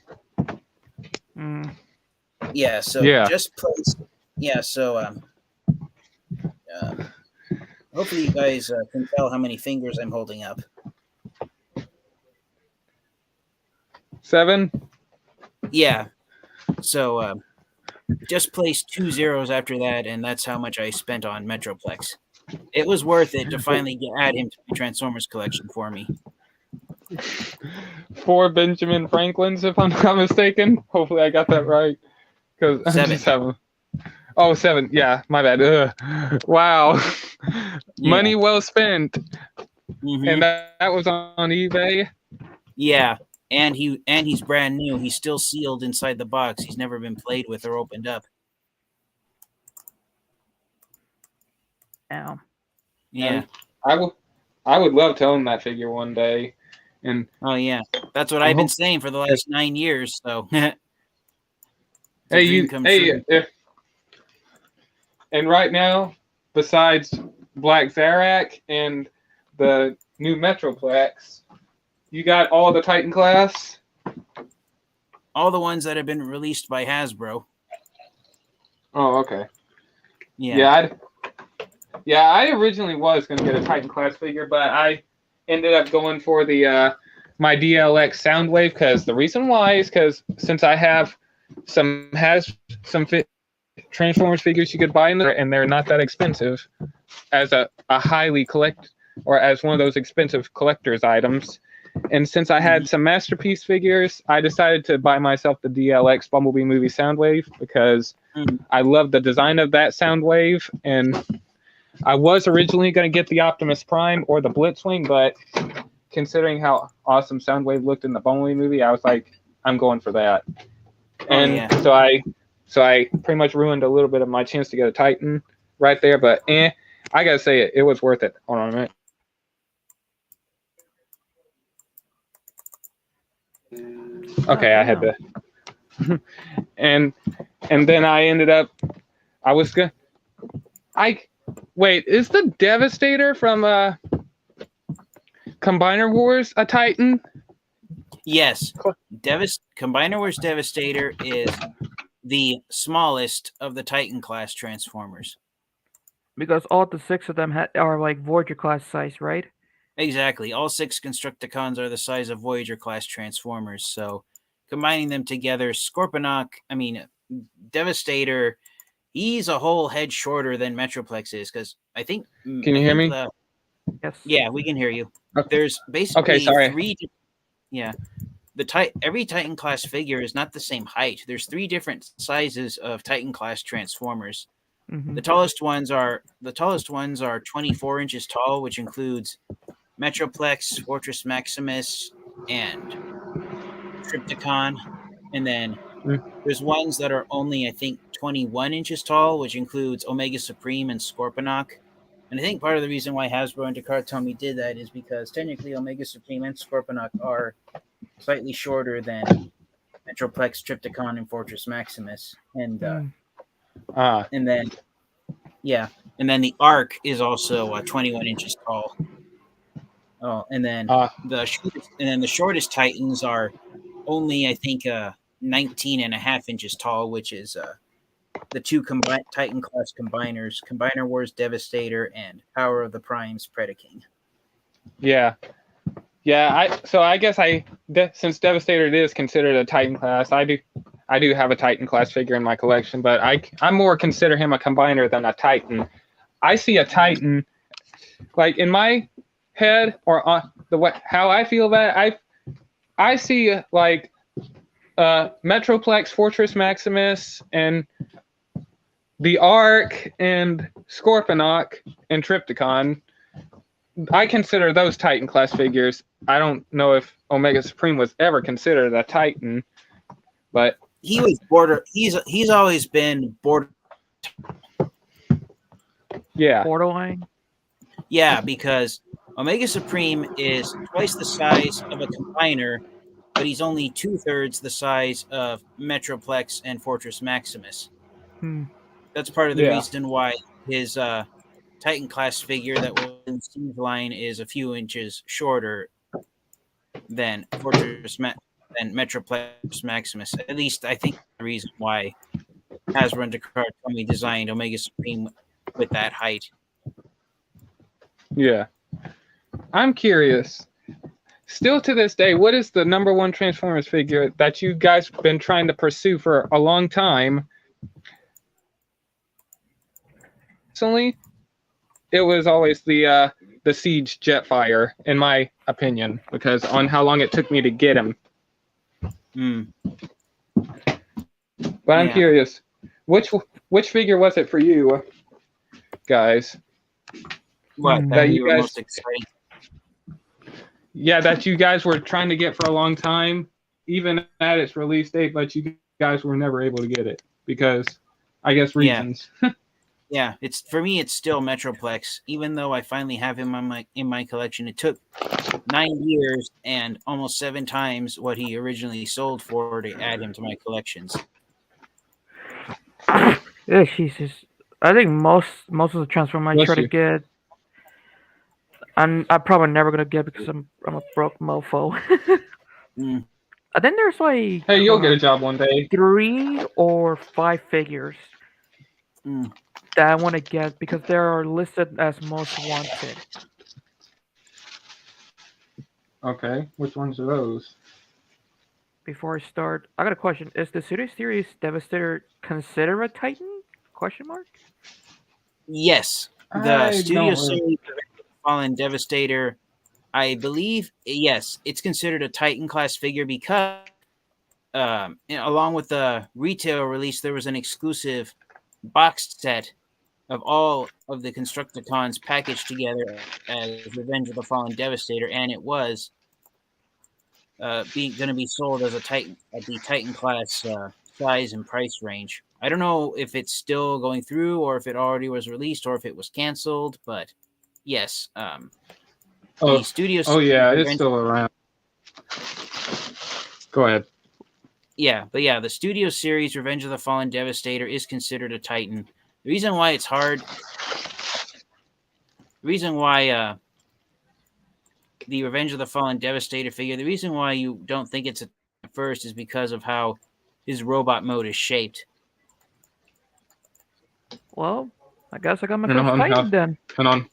Mm. Yeah, so yeah. just place. Yeah, so hopefully you guys can tell how many fingers I'm holding up. 7. Yeah, so just place 2 zeros after that, and that's how much I spent on Metroplex. It was worth it to finally add him to my Transformers collection for me. 4 Benjamin Franklins, if I'm not mistaken. Hopefully, I got that right. Because I'm 7. just having. Oh, 7. Yeah, my bad. Wow. Yeah. Money well spent. Mm-hmm. And that was on eBay. Yeah, and he's brand new. He's still sealed inside the box. He's never been played with or opened up. Ow. Yeah. I would love to own that figure one day. And Oh yeah, that's what I've been saying for the last 9 years. So, hey, true. and right now, besides Black Zarak and the new Metroplex, you got all the Titan class. All the ones that have been released by Hasbro. Oh, okay. Yeah. I originally was going to get a Titan class figure, but I ended up going for the my DLX Soundwave because the reason why is because since I have some Transformers figures you could buy in there, and they're not that expensive as a highly collect or as one of those expensive collector's items. And since I had some Masterpiece figures, I decided to buy myself the DLX Bumblebee movie Soundwave because I love the design of that Soundwave. And I was originally going to get the Optimus Prime or the Blitzwing, but considering how awesome Soundwave looked in the Bumblebee movie, I was like, I'm going for that. And so I pretty much ruined a little bit of my chance to get a Titan right there. But I gotta say it was worth it. Hold on a minute. Okay, I had to. and then I ended up. Wait, is the Devastator from Combiner Wars a Titan? Yes. Combiner Wars Devastator is the smallest of the Titan class Transformers. Because all the 6 of them are like Voyager class size, right? Exactly. All 6 Constructicons are the size of Voyager class Transformers. So combining them together, Devastator, he's a whole head shorter than Metroplex is because I think. Can you hear me? Yes. Yeah, we can hear you. Okay. There's basically sorry. 3. Yeah. Every Titan class figure is not the same height. There's 3 different sizes of Titan class Transformers. Mm-hmm. The tallest ones are 24 inches tall, which includes Metroplex, Fortress Maximus, and Trypticon. And then there's ones that are only, I think, 21 inches tall, which includes Omega Supreme and Scorpinox. And I think part of the reason why Hasbro and Takara did that is because technically Omega Supreme and Scorpinox are slightly shorter than Metroplex, Trypticon, and Fortress Maximus. And then the Arc is also 21 inches tall. Oh, and then the shortest Titans are only, I think, 19 and a half inches tall, which is the 2 Titan class combiners, Combiner Wars Devastator and Power of the Primes Predaking. Yeah. I guess since Devastator is considered a Titan class, I do have a Titan class figure in my collection, but I more consider him a combiner than a Titan. I see a Titan, like in my head or on how I feel about it, I see like Metroplex, Fortress Maximus, and the Arc and Scorpinox and Trypticon. I consider those Titan class figures. I don't know if Omega Supreme was ever considered a Titan, but he was border. He's always been border. Yeah. Borderline. Yeah, because Omega Supreme is twice the size of a combiner, but he's only 2/3 the size of Metroplex and Fortress Maximus. That's part of the reason why his Titan class figure that was in Steve's line is a few inches shorter than than Metroplex Maximus. At least I think the reason why Hasbro and Takara designed Omega Supreme with that height. Yeah. I'm curious. Still to this day, what is the #1 Transformers figure that you guys been trying to pursue for a long time? Personally, it was always the Siege Jetfire, in my opinion, because on how long it took me to get him. But I'm curious, which figure was it for you guys? What that you guys most excited? Yeah, that you guys were trying to get for a long time, even at its release date, but you guys were never able to get it because, I guess, reasons. Yeah, it's for me. It's still Metroplex, even though I finally have him in my collection. It took 9 years and almost 7 times what he originally sold for to add him to my collections. Yeah, Jesus. I think most of the Transformers I try to get, I'm probably never gonna get because I'm a broke mofo. I think there's like hey, you'll get a job one day. 3 or 5 figures that I want to get because they are listed as most wanted. Okay, which ones are those? Before I start, I got a question. Is the Studio Series Devastator considered a Titan? Question mark? Yes. The Studio Series Fallen Devastator, I believe, yes, it's considered a Titan class figure because along with the retail release, there was an exclusive boxed set of all of the Constructicons packaged together as Revenge of the Fallen Devastator, and it was going to be sold as a Titan at the Titan class size and price range. I don't know if it's still going through or if it already was released or if it was canceled, but yes. The studio. Oh yeah, it's still around. Go ahead. Yeah, but yeah, the studio series Revenge of the Fallen Devastator is considered a Titan. The reason why it's hard. The reason why the Revenge of the Fallen Devastator figure. The reason why you don't think it's at first is because of how his robot mode is shaped. Well, I guess I got my first Titan then. Hold on.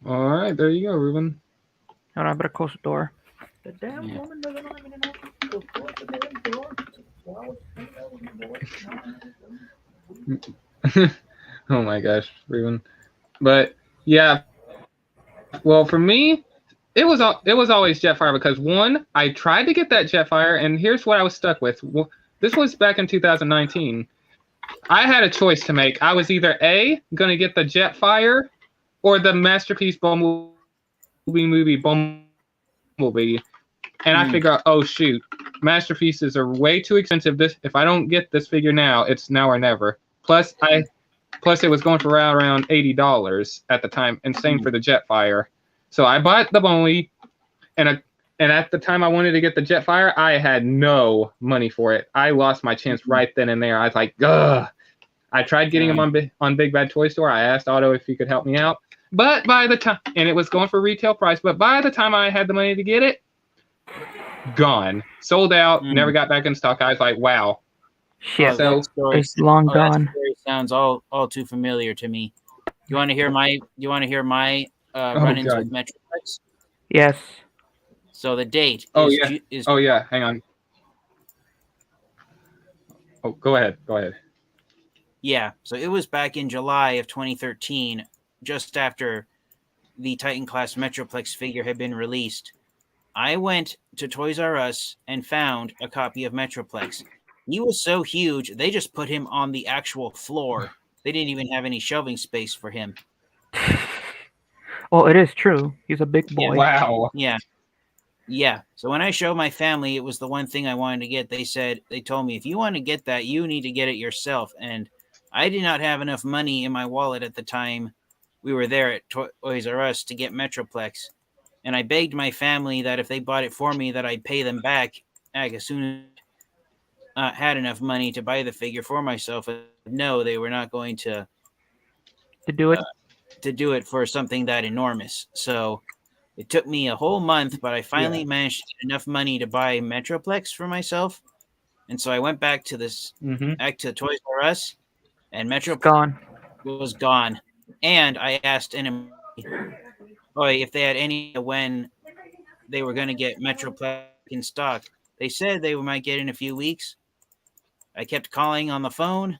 All right, there you go, Ruben. Hold on, I better close the door. The damn woman doesn't want me to know. Oh my gosh, Ruben. But yeah, well, for me, it was always Jetfire because one, I tried to get that Jetfire, and here's what I was stuck with. Well, this was back in 2019. I had a choice to make. I was either A, going to get the Jetfire or the Masterpiece Bumblebee movie Bumblebee. And I figure out, oh shoot, Masterpieces are way too expensive. If I don't get this figure now, it's now or never. Plus it was going for around $80 at the time, and same for the Jetfire. So I bought the Bumblebee, and at the time I wanted to get the Jetfire, I had no money for it. I lost my chance right then and there. I was like, ugh. I tried getting him on Big Bad Toy Store. I asked Otto if he could help me out. But by the time, and it was going for retail price, but by the time I had the money to get it, gone. Sold out, never got back in stock. I was like, wow. Shit, so it's long gone. That story sounds all too familiar to me. You want to hear my run-ins with Metroplex? Yes. So the date is hang on. Oh, go ahead. Yeah, so it was back in July of 2013, just after the Titan class Metroplex figure had been released. I went to Toys R Us and found a copy of Metroplex. He was so huge, they just put him on the actual floor. They didn't even have any shelving space for him. Well, it is true. He's a big boy. Wow. Yeah. Yeah. So when I showed my family, it was the one thing I wanted to get. They told me, if you want to get that, you need to get it yourself. And I did not have enough money in my wallet at the time we were there at Toys R Us to get Metroplex. And I begged my family that if they bought it for me, that I'd pay them back as soon as I had enough money to buy the figure for myself. And no, they were not going to do it. To do it for something that enormous. So it took me a whole month, but I finally managed to get enough money to buy Metroplex for myself. And so I went back to back to Toys R Us, and Metroplex was gone. And I asked if they had any when they were going to get Metroplex in stock. They said they might get in a few weeks. I kept calling on the phone.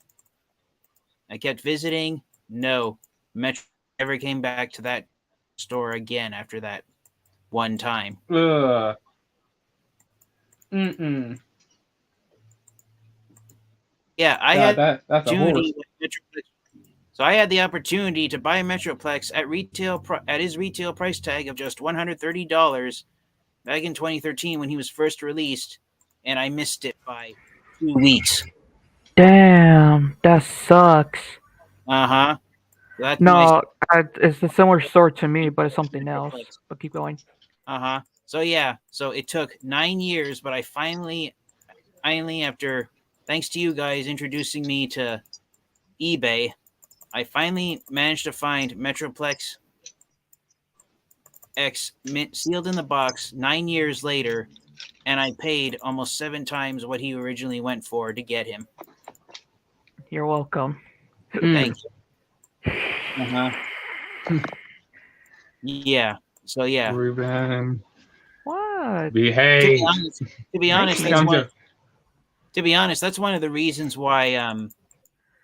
I kept visiting. No, Metro never came back to that store again after that one time. Mm-mm. Yeah, I had that's a horror. So I had the opportunity to buy Metroplex at his retail price tag of just $130 back in 2013 when he was first released, and I missed it by 2 weeks. Damn, that sucks. Uh-huh. No, it's a similar story to me, but it's something else. But keep going. Uh-huh. So yeah, so it took 9 years, but I finally after, thanks to you guys introducing me to eBay, I finally managed to find Metroplex X sealed in the box 9 years later, and I paid almost 7 times what he originally went for to get him. You're welcome. Thank you. Uh-huh. Yeah. So yeah. Ruben. What? Behave. To be honest, that's one of the reasons why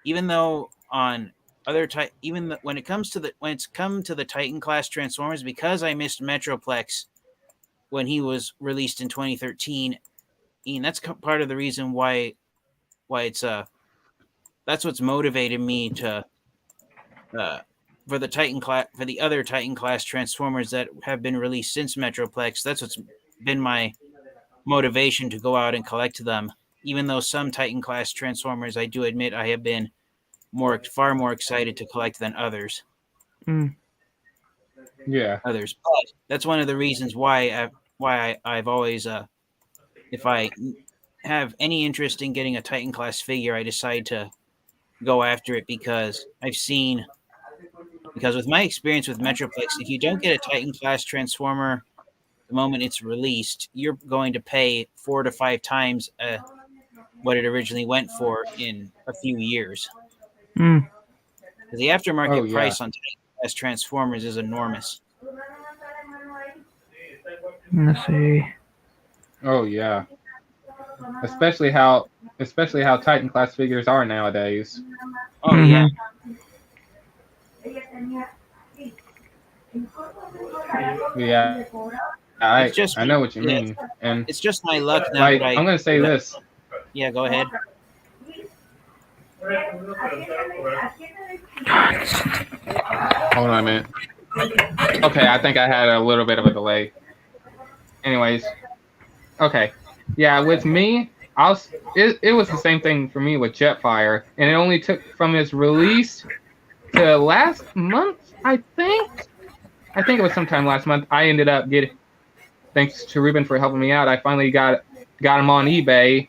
even though on other when it's come to the Titan class Transformers, because I missed Metroplex when he was released in 2013, Ian, that's part of the reason why it's that's what's motivated me to for the other Titan class Transformers that have been released since Metroplex. That's what's been my motivation to go out and collect them. Even though some Titan class Transformers, I do admit, I have been far more excited to collect than others. Yeah. Others. But that's one of the reasons why I've always if I have any interest in getting a Titan class figure, I decide to go after it because with my experience with Metroplex, if you don't get a Titan class Transformer the moment it's released, you're going to pay 4 to 5 times what it originally went for in a few years. The aftermarket price on Titan class Transformers is enormous. Let's see. Oh yeah. Especially how Titan class figures are nowadays. Oh yeah. Yeah. I know what you mean. And it's just my luck now. Like, I'm gonna say this. Yeah, go ahead. Hold on a minute. Okay, I think I had a little bit of a delay. Anyways. Okay. Yeah, with me, it was the same thing for me with Jetfire, and it only took from its release to last month, I think. I think it was sometime last month. I ended up thanks to Ruben for helping me out, I finally got him on eBay.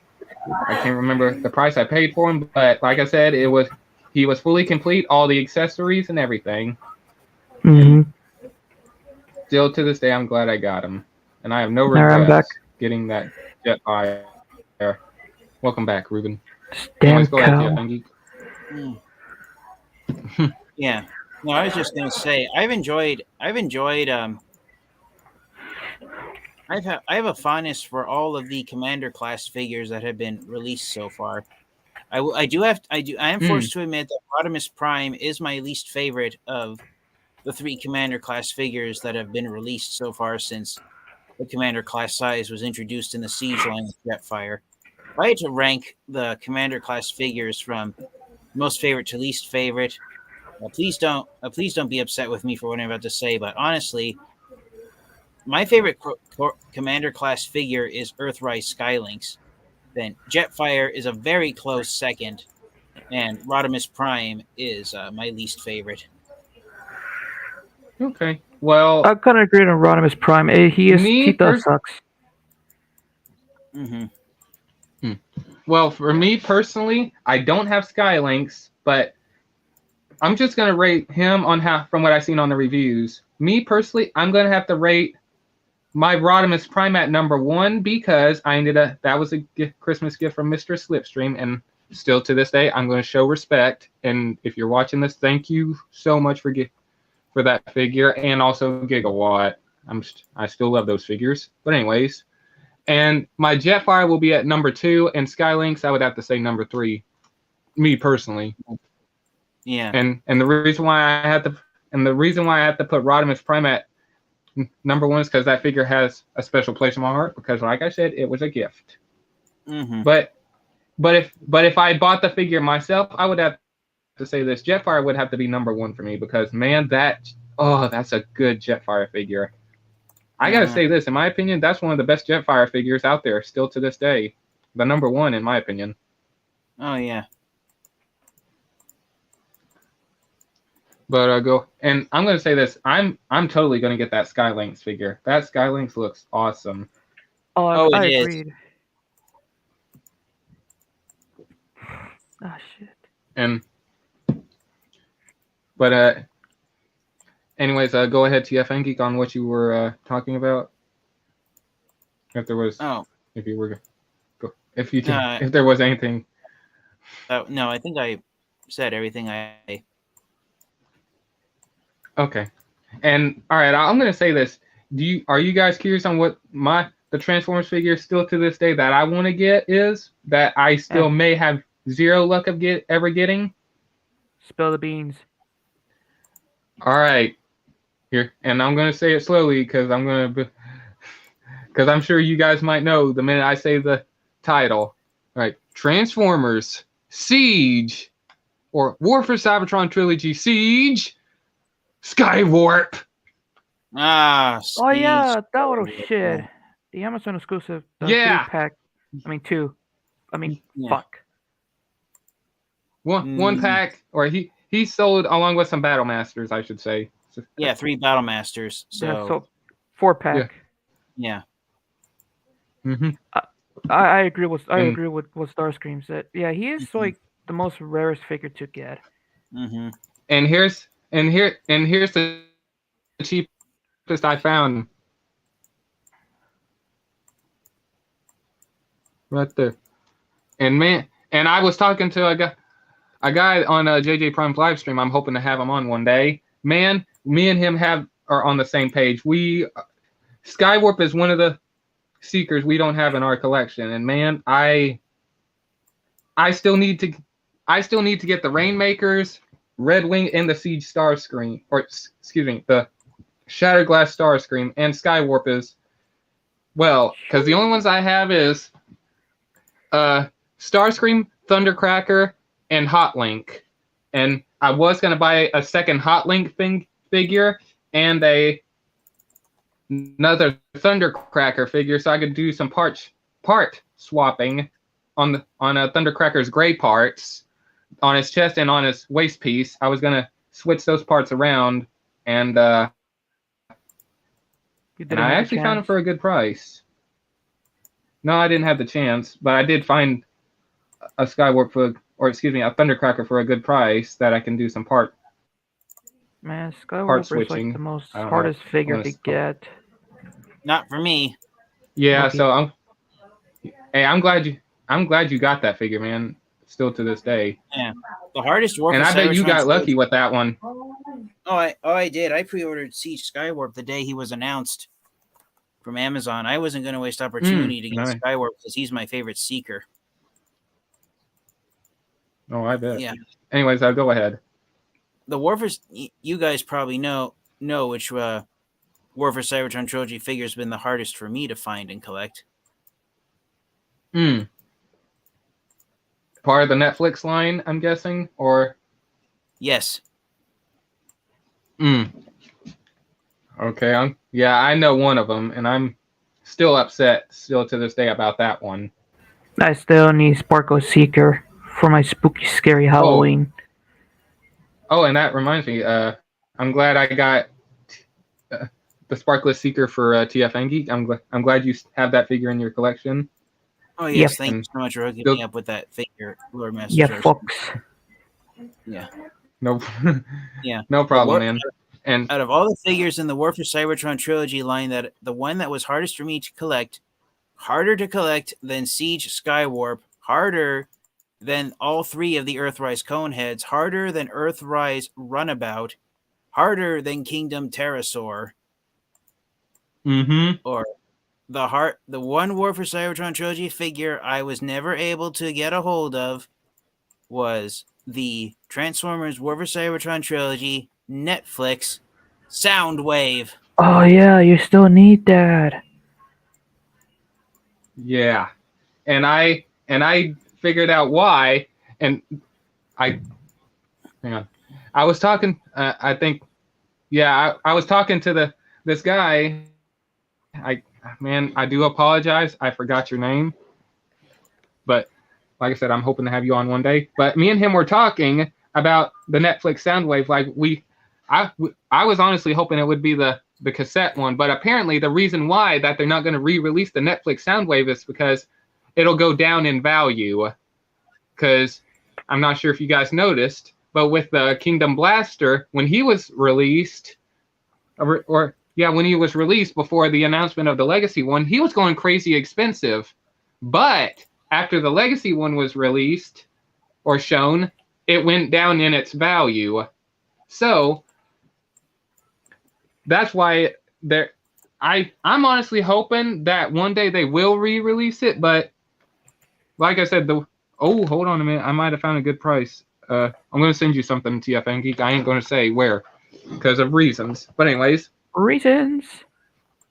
I can't remember the price I paid for him, but like I said, he was fully complete, all the accessories and everything. Still to this day, I'm glad I got him, and I have no regrets getting that Jetfire. Welcome back, Ruben. Damn go ahead, Yeah. No, I was just gonna say I have a fondness for all of the Commander class figures that have been released so far. I am forced to admit that Rodimus Prime is my least favorite of the 3 Commander class figures that have been released so far since the Commander class size was introduced in the Siege line with Jetfire. If I had to rank the Commander class figures from most favorite to least favorite, please don't be upset with me for what I'm about to say, but honestly, my favorite Commander class figure is Earthrise Skylynx. Then Jetfire is a very close second, and Rodimus Prime is my least favorite. Okay. Well, I kind of agree on Rodimus Prime. He does sucks. Mm-hmm. Well, for me personally, I don't have Skylynx, but I'm just gonna rate him on from what I've seen on the reviews. Me personally, I'm gonna have to rate my Rodimus Prime at number 1 because that was a Christmas gift from Mr. Slipstream, and still to this day, I'm going to show respect. And if you're watching this, thank you so much for that figure, and also Gigawatt. I still love those figures. But anyways, and my Jetfire will be at number 2, and Skylynx I would have to say number 3. Me personally. Yeah. And the reason why I have to put Rodimus Prime at number 1 is because that figure has a special place in my heart, because like I said, it was a gift. Mm-hmm. But if I bought the figure myself, I would have to say this: Jetfire would have to be number 1 for me, because man, that's a good Jetfire figure. I gotta say this, in my opinion, that's one of the best Jetfire figures out there still to this day. The number 1 in my opinion. Oh yeah. But and I'm gonna say this: I'm totally gonna get that Skylynx figure. That Skylynx looks awesome. Oh, I agreed. Ah, shit. Anyways, go ahead, TFN Geek, on what you were talking about. If there was, if you were, if there was anything. No, I think I said everything I. Okay, and all right, I'm gonna say this: are you guys curious on what the Transformers figure still to this day that I want to get is, that I still may have zero luck of ever getting? Spill the beans. All right, here, and I'm gonna say it slowly because I'm sure you guys might know the minute I say the title. All right, Transformers Siege, or War for Cybertron Trilogy Siege, Skywarp. Siege. Oh yeah, that little shit. The Amazon exclusive. The 3-pack. I mean 2. I mean fuck. One pack, or he sold along with some Battle Masters, I should say. Yeah, 3 Battle Masters. So 4-pack. Yeah. Mm-hmm. I agree with what Starscream said. Yeah, he is like the most rarest figure to get. Mm-hmm. And here's the cheapest I found. Right there. And I was talking to a guy on JJ Prime's live stream. I'm hoping to have him on one day. Man, me and him are on the same page. Skywarp is one of the Seekers we don't have in our collection, and man, I still need to get the Rainmakers, Red Wing, and the Siege Starscream, or excuse me, the Shattered Glass Starscream, and Skywarp is, well, because the only ones I have is Starscream, Thundercracker, and Hotlink, and I was gonna buy a second Hotlink figure and another Thundercracker figure, so I could do some part swapping on Thundercracker's gray parts on his chest and on his waist piece. I was gonna switch those parts around, and I actually found them for a good price. No, I didn't have the chance, but I did find a Thundercracker for a good price that I can do some part. Man, Skywarp is like the most hardest figure to get. Not for me. Yeah, so I'm glad you got that figure, man. Still to this day. Yeah, the hardest War. And I bet you got lucky with that one. Oh, I did. I pre-ordered Siege Skywarp the day he was announced from Amazon. I wasn't going to waste opportunity to get Skywarp because he's my favorite Seeker. Oh, I bet. Yeah. Anyways, I'll go ahead. The War for, you guys probably know which War for Cybertron Trilogy figure has been the hardest for me to find and collect. Part of the Netflix line, I'm guessing, or? Yes. Okay. I know one of them, and still upset still to this day about that one. I still need Sparkle Seeker for my spooky, scary Halloween. Oh, and that reminds me. I'm glad I got the Sparkless Seeker for TF Angie. I'm glad you have that figure in your collection. Oh yes, thank you so much for hooking me up with that figure, Lord Master. Yeah, folks. Yeah. No. Yeah. No problem, man. And out of all the figures in the War for Cybertron trilogy line, that the one that was hardest for me to collect, harder to collect than Siege Skywarp, harder than all 3 of the Earthrise Coneheads, harder than Earthrise Runabout, harder than Kingdom Pterosaur. Or the one War for Cybertron trilogy figure I was never able to get a hold of was the Transformers War for Cybertron trilogy Netflix Soundwave. Oh yeah, you still need that. Yeah, and I figured out why, and hang on. I was talking. I think, yeah, I was talking to this guy. I do apologize. I forgot your name, but like I said, I'm hoping to have you on one day. But me and him were talking about the Netflix Soundwave. Like I was honestly hoping it would be the cassette one, but apparently the reason why that they're not going to re-release the Netflix Soundwave is because it'll go down in value. Because I'm not sure if you guys noticed, but with the Kingdom Blaster, when he was released, when he was released before the announcement of the Legacy one, he was going crazy expensive. But after the Legacy one was released or shown, it went down in its value. So that's why I'm honestly hoping that one day they will re-release it. But like I said, hold on a minute, I might have found a good price. I'm going to send you something, TFN Geek. I ain't going to say where because of reasons. But anyways. Reasons?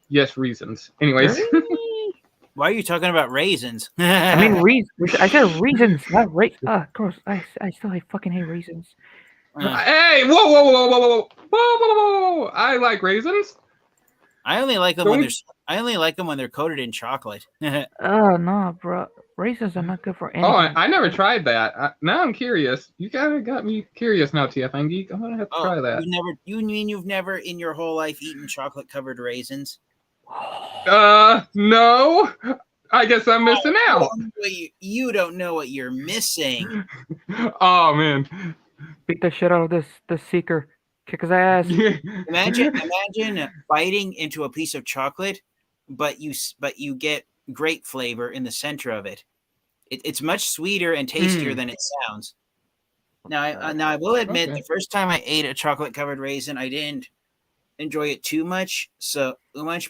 Yes, reasons. Anyways. Why are you talking about raisins? I mean, I said reasons, not raisins. Of course, I still fucking hate raisins. Hey, whoa! I like raisins. I only like them when they're coated in chocolate. Oh no, bro! Raisins are not good for anything. Oh, I never tried that. Now I'm curious. You kind of got me curious now, TFN Geek. I'm gonna have to try that. You mean you've never in your whole life eaten chocolate-covered raisins? No. I guess I'm missing out. You don't know what you're missing. Oh man. Beat the shit out of this Seeker. Kick his ass. Imagine biting into a piece of chocolate, but you get grape flavor in the center of it. It's much sweeter and tastier than it sounds. Now I will admit, the first time I ate a chocolate covered raisin, I didn't enjoy it too much,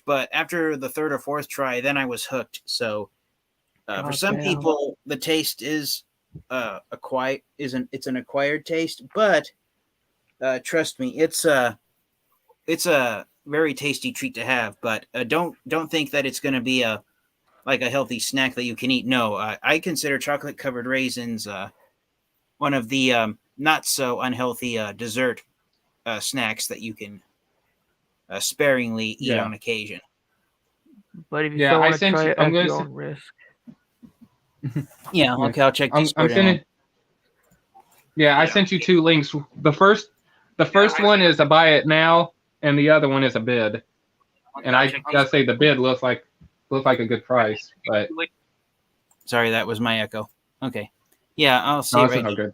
but after the 3rd or 4th try, then I was hooked. So for some people, the taste is it's an acquired taste, but trust me, it's a very tasty treat to have. But don't think that it's going to be a healthy snack that you can eat. No, I consider chocolate covered raisins one of the not so unhealthy dessert snacks that you can sparingly eat on occasion. But if you still want to try it at your own risk. Yeah, okay, I'll check this out. I sent you 2 links. The first one is a buy it now, and the other one is a bid. Okay, and I gotta say the bid looks like a good price, but sorry, that was my echo. Okay, yeah, I'll see. Right now. Good.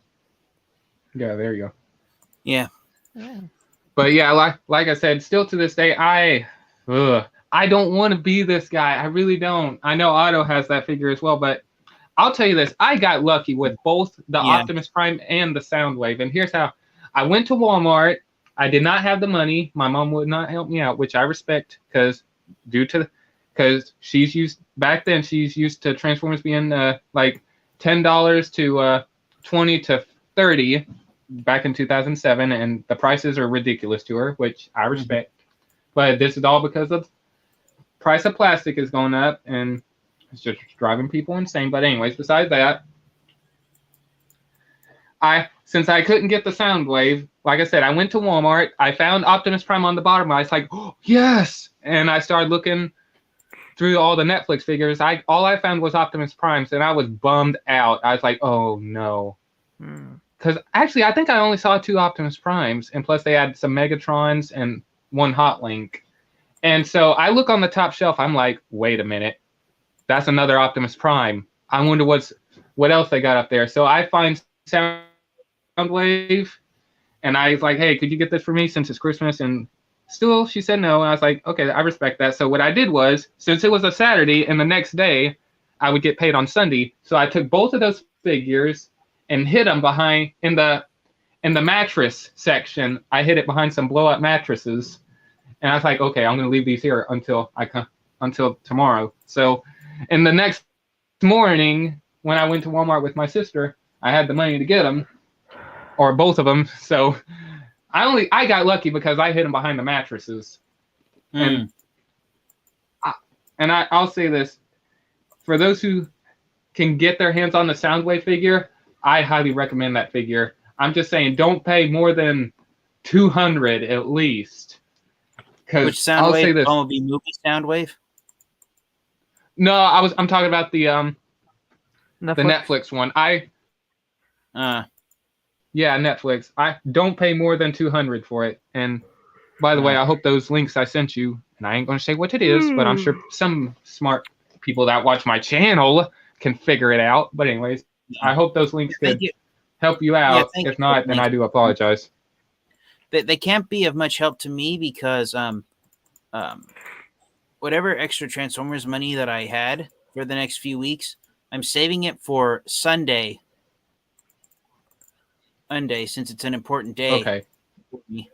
Yeah, there you go. Yeah. But yeah, like I said, still to this day, I don't want to be this guy. I really don't. I know Otto has that figure as well, but I'll tell you this. I got lucky with both the Optimus Prime and the Soundwave. And here's how. I went to Walmart. I did not have the money. My mom would not help me out, which I respect because she's used to Transformers being like $10 to $20 to $30 back in 2007, and the prices are ridiculous to her, which I respect. But this is all because of price of plastic is going up, and it's just driving people insane. But anyways, besides that, since I couldn't get the Soundwave, like I said, I went to Walmart. I found Optimus Prime on the bottom. I was like, oh, yes! And I started looking through all the Netflix figures, all I found was Optimus Primes, and I was bummed out. I was like, oh no. Because actually, I think I only saw 2 Optimus Primes, and plus they had some Megatrons and 1 Hot Link. And so I look on the top shelf, I'm like, wait a minute. That's another Optimus Prime. I wonder what else they got up there. So I find Soundwave, and I was like, hey, could you get this for me since it's Christmas? And still, she said no. And I was like, okay, I respect that. So what I did was, since it was a Saturday and the next day I would get paid on Sunday, so I took both of those figures and hid them behind in the mattress section. I hid it behind some blow up mattresses, and I was like, okay, I'm gonna leave these here until tomorrow. So, and the next morning when I went to Walmart with my sister, I had the money to get them, or both of them. So I got lucky because I hid them behind the mattresses. And I'll say this, for those who can get their hands on the Soundwave figure, I highly recommend that figure. I'm just saying, don't pay more than $200 at least. Which Soundwave? I'll say this. Bumblebee movie Soundwave? No, I'm talking about the Netflix one. Yeah, Netflix. I don't pay more than $200 for it. And by the way, I hope those links I sent you, and I ain't going to say what it is, but I'm sure some smart people that watch my channel can figure it out. But anyways, I hope those links could help you out. If not, then I do apologize. They can't be of much help to me because whatever extra Transformers money that I had for the next few weeks, I'm saving it for Sunday, since it's an important day. Okay. For me.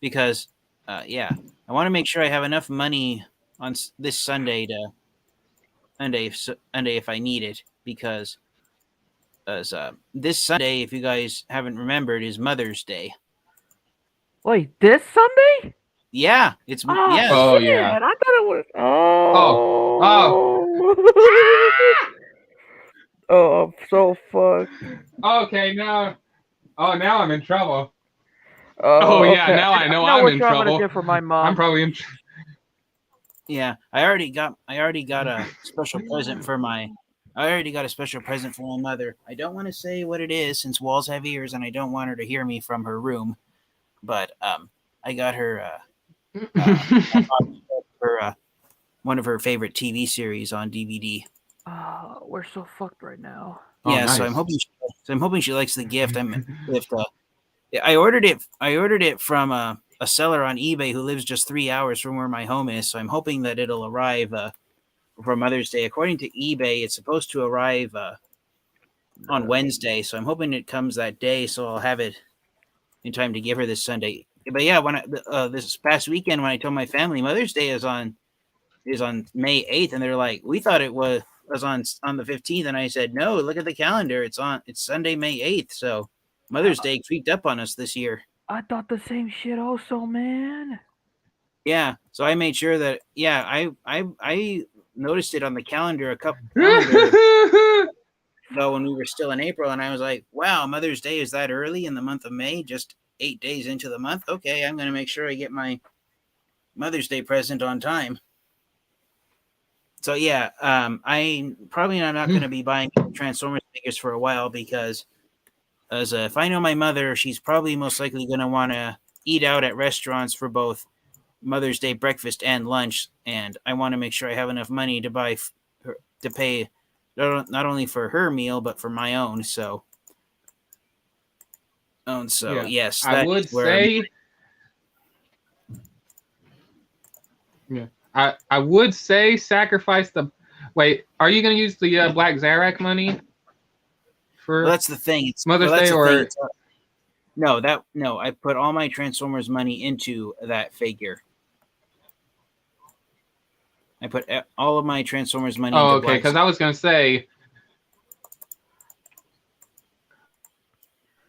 Because, I want to make sure I have enough money on this Sunday if I need it. Because this Sunday, if you guys haven't remembered, is Mother's Day. Wait, this Sunday? Yeah, it's yeah. Oh yeah. I thought it was. Oh, I'm so fucked. Okay, now I'm in trouble. Okay. Now I know I'm in trouble. I'm gonna get for my mom. I'm probably in. Yeah, I already got a special present for my. I already got a special present for my mother. I don't want to say what it is since walls have ears, and I don't want her to hear me from her room. But I got her one of her favorite TV series on DVD. We're so fucked right now. Yeah, nice. So I'm hoping she likes the gift. I ordered it from a seller on eBay who lives just 3 hours from where my home is. So I'm hoping that it'll arrive for Mother's Day. According to eBay, it's supposed to arrive on Wednesday. So I'm hoping it comes that day, so I'll have it in time to give her this Sunday. But yeah, when this past weekend when I told my family Mother's Day is on May 8th, and they're like, we thought it was on the 15th, and I said, no, look at the calendar, it's Sunday, May 8th. So Mother's Day creeped up on us this year. I thought the same shit also, man. Yeah, so I made sure that I noticed it on the calendar ago when we were still in April, and I was like, wow, Mother's Day is that early in the month of May, just 8 days into the month. Okay, I'm going to make sure I get my Mother's Day present on time. So yeah, I'm probably not going to be buying Transformers figures for a while because if I know my mother, she's probably most likely going to want to eat out at restaurants for both Mother's Day breakfast and lunch, and I want to make sure I have enough money to pay not only for her meal but for my own. So, yes, I would say. Yeah. I would say sacrifice the. Wait, are you going to use the Black Zarak money for? Well, that's the thing. It's Mother's Day, or no? I put all my Transformers money into that figure. I put all of my Transformers money. Oh, okay. Because I was going to say.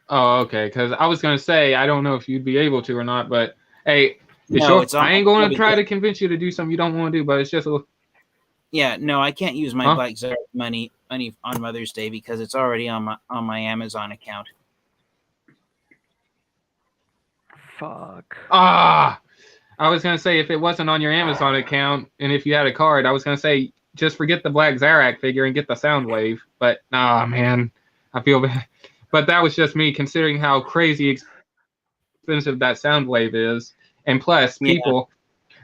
Oh, okay. Because I was going to say I don't know if you'd be able to or not, but hey. I ain't going to try to convince you to do something you don't want to do, but it's just a little. Yeah, no, I can't use my Black Zarak money on Mother's Day because it's already on my Amazon account. Fuck. I was gonna say if it wasn't on your Amazon account and if you had a card, I was gonna say just forget the Black Zarak figure and get the Soundwave. But nah, man, I feel bad. But that was just me considering how crazy expensive that Soundwave is, and plus people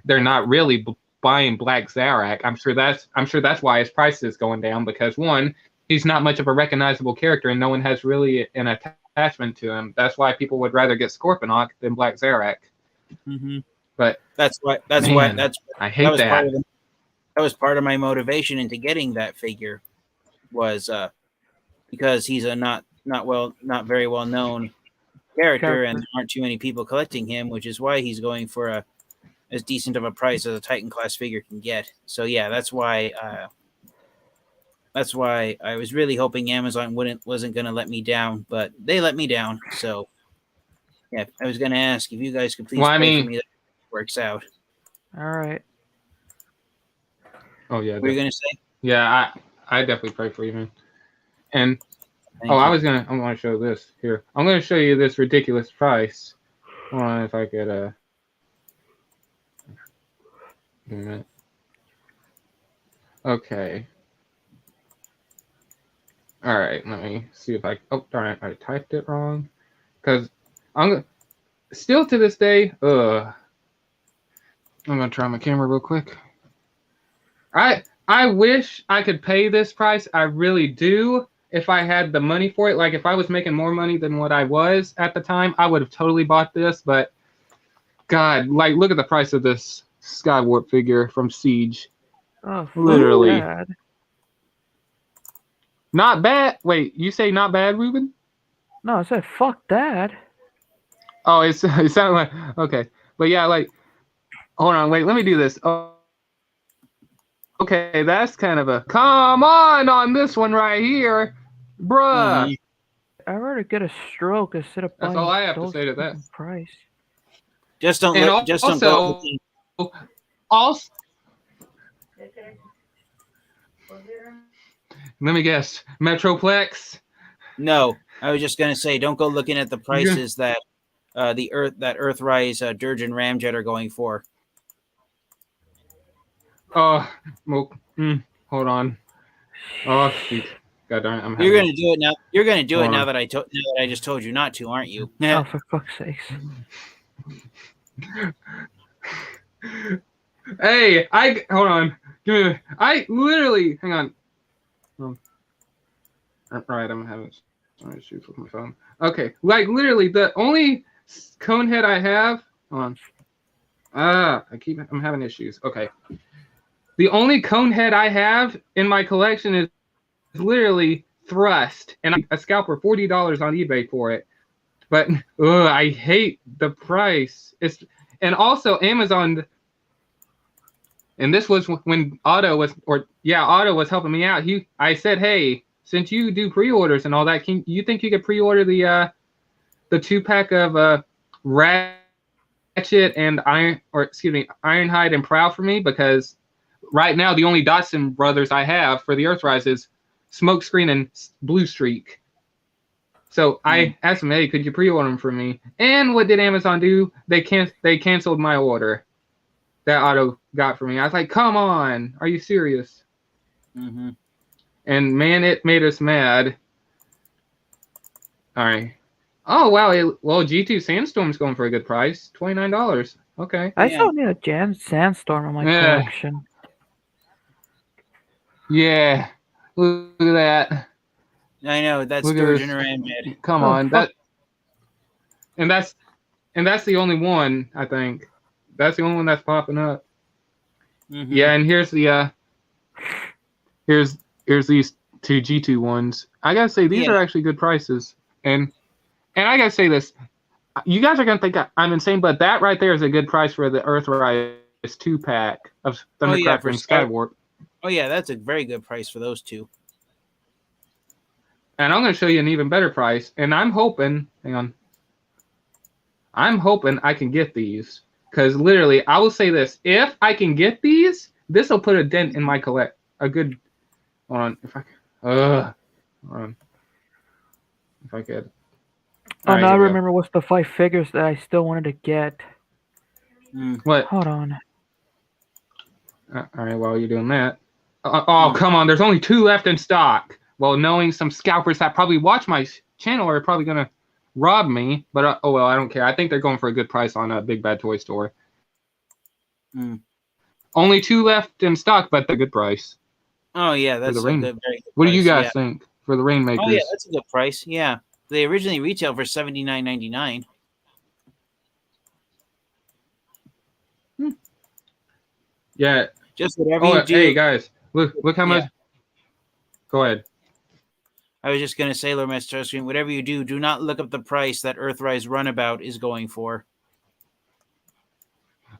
they're not really buying Black Zarak. I'm sure that's why his price is going down because one, he's not much of a recognizable character and no one has really an attachment to him. That's why people would rather get Scorpinox than Black Zarak. Mm-hmm. But I hate that. That was part of my motivation into getting that figure was because he's a not very well known character, and there aren't too many people collecting him, which is why he's going for as decent of a price as a Titan class figure can get. So yeah, that's why I was really hoping Amazon wasn't going to let me down, but they let me down. So yeah, I was going to ask if you guys could please pray for me that it works out. All right. Oh yeah. What were you going to say? Yeah, I definitely pray for you, man. And I'm going to show this here. I'm going to show you this ridiculous price. Hold on, if I could give me a minute. Okay. All right, let me see if I. Oh, darn it! I typed it wrong. Because still to this day. I'm gonna try my camera real quick. I wish I could pay this price. I really do. If I had the money for it, like if I was making more money than what I was at the time, I would have totally bought this. But God, like, look at the price of this Skywarp figure from Siege. Oh, literally. Bad. Not bad. Wait, you say not bad, Ruben? No, I said fuck that. Oh, it sounded like okay, but yeah, like, hold on, wait, let me do this. Oh, okay, that's kind of a come on this one right here, bruh. I'd rather get a stroke instead of buying. That's all I have to say to that. Price. Just don't go. Also, let me guess, Metroplex. No, I was just gonna say, don't go looking at the prices that Earthrise Dirge and Ramjet are going for. Oh, well, hold on. Oh shoot! God darn it! You're gonna do it now. You're gonna do it now that I just told you not to, aren't you? Oh, for fuck's sake! Hey, hold on. Give me. I literally hang on. Alright, I'm having some issues with my phone. Okay, like literally the only cone head I have. Hold on. I'm having issues. Okay. The only cone head I have in my collection is literally Thrust, and I scalp for $40 on eBay for it. But I hate the price. And also Amazon. And this was when Otto was helping me out. I said, hey, since you do pre-orders and all that, you think you could pre-order the 2-pack of Ratchet and Ironhide and Prowl for me? Because right now the only Dotson brothers I have for the Earthrise is Smokescreen and Blue Streak. So I asked them, hey, could you pre-order them for me? And what did Amazon do? They canceled my order that Otto got for me. I was like, come on, are you serious? Mm-hmm. And man, it made us mad. All right. Oh wow. G2 Sandstorm's going for a good price, $29. Okay. I still need a Sandstorm in my collection. Yeah. Look at that. I know that's Dirge and Ramjet. Come on, and that's the only one, I think. That's the only one that's popping up. Mm-hmm. Yeah, and here's the here's these two G2 ones. I gotta say these are actually good prices, and I gotta say this. You guys are gonna think I'm insane, but that right there is a good price for the Earthrise 2-pack of Thundercracker and Skywarp. Oh yeah, that's a very good price for those two. And I'm gonna show you an even better price, and I'm hoping. Hang on. I'm hoping I can get these. Because literally, I will say this: if I can get these, this will put a dent in my collect. A good. Hold on, if I can. Hold on. If I could. Oh, now I remember what's the 5 figures that I still wanted to get. What? Hold on. All right, while you're doing that. Come on. There's only 2 left in stock. Well, knowing some scalpers that probably watch my channel are probably going to rob me. But, oh, well, I don't care. I think they're going for a good price on a Big Bad Toy Store. Only 2 left in stock, but they're a good price. Oh, yeah. That's very good What do you guys think for the Rainmakers? Oh, yeah. That's a good price. Yeah. They originally retail for $79.99. Yeah. Just whatever you do. Hey, guys. Look how much. Go ahead. I was just going to say, Lord Master Starscream, whatever you do, do not look up the price that Earthrise Runabout is going for.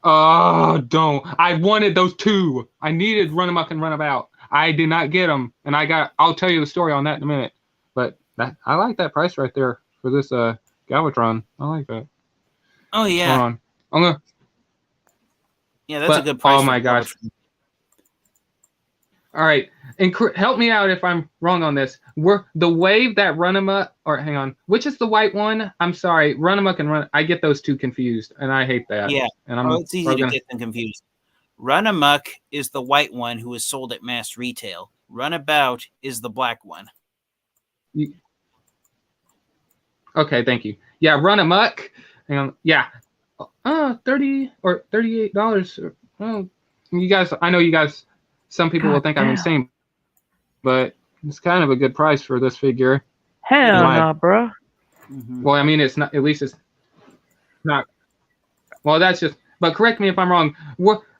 Oh, don't. I wanted those 2. I needed Runamuck and Runabout. I did not get them. And I'll tell you the story on that in a minute. But I like that price right there for this Galvatron. I like that. Oh, yeah. Hold on. Yeah, that's a good price. Oh, my gosh. All right. And help me out if I'm wrong on this. The wave that Runamuck, or hang on, which is the white one? I'm sorry, Runamuck and I get those 2 confused, and I hate that. Yeah, and it's easy to get them confused. Runamuck is the white one who is sold at mass retail. Runabout is the black one. Okay, thank you. Yeah, Runamuck. Hang on. Yeah. $30 or $38. Well, you guys, I know you guys. Some people will think I'm insane, but it's kind of a good price for this figure. Hell no, bro. Well, I mean, it's not. At least it's not. Well, that's just. But correct me if I'm wrong.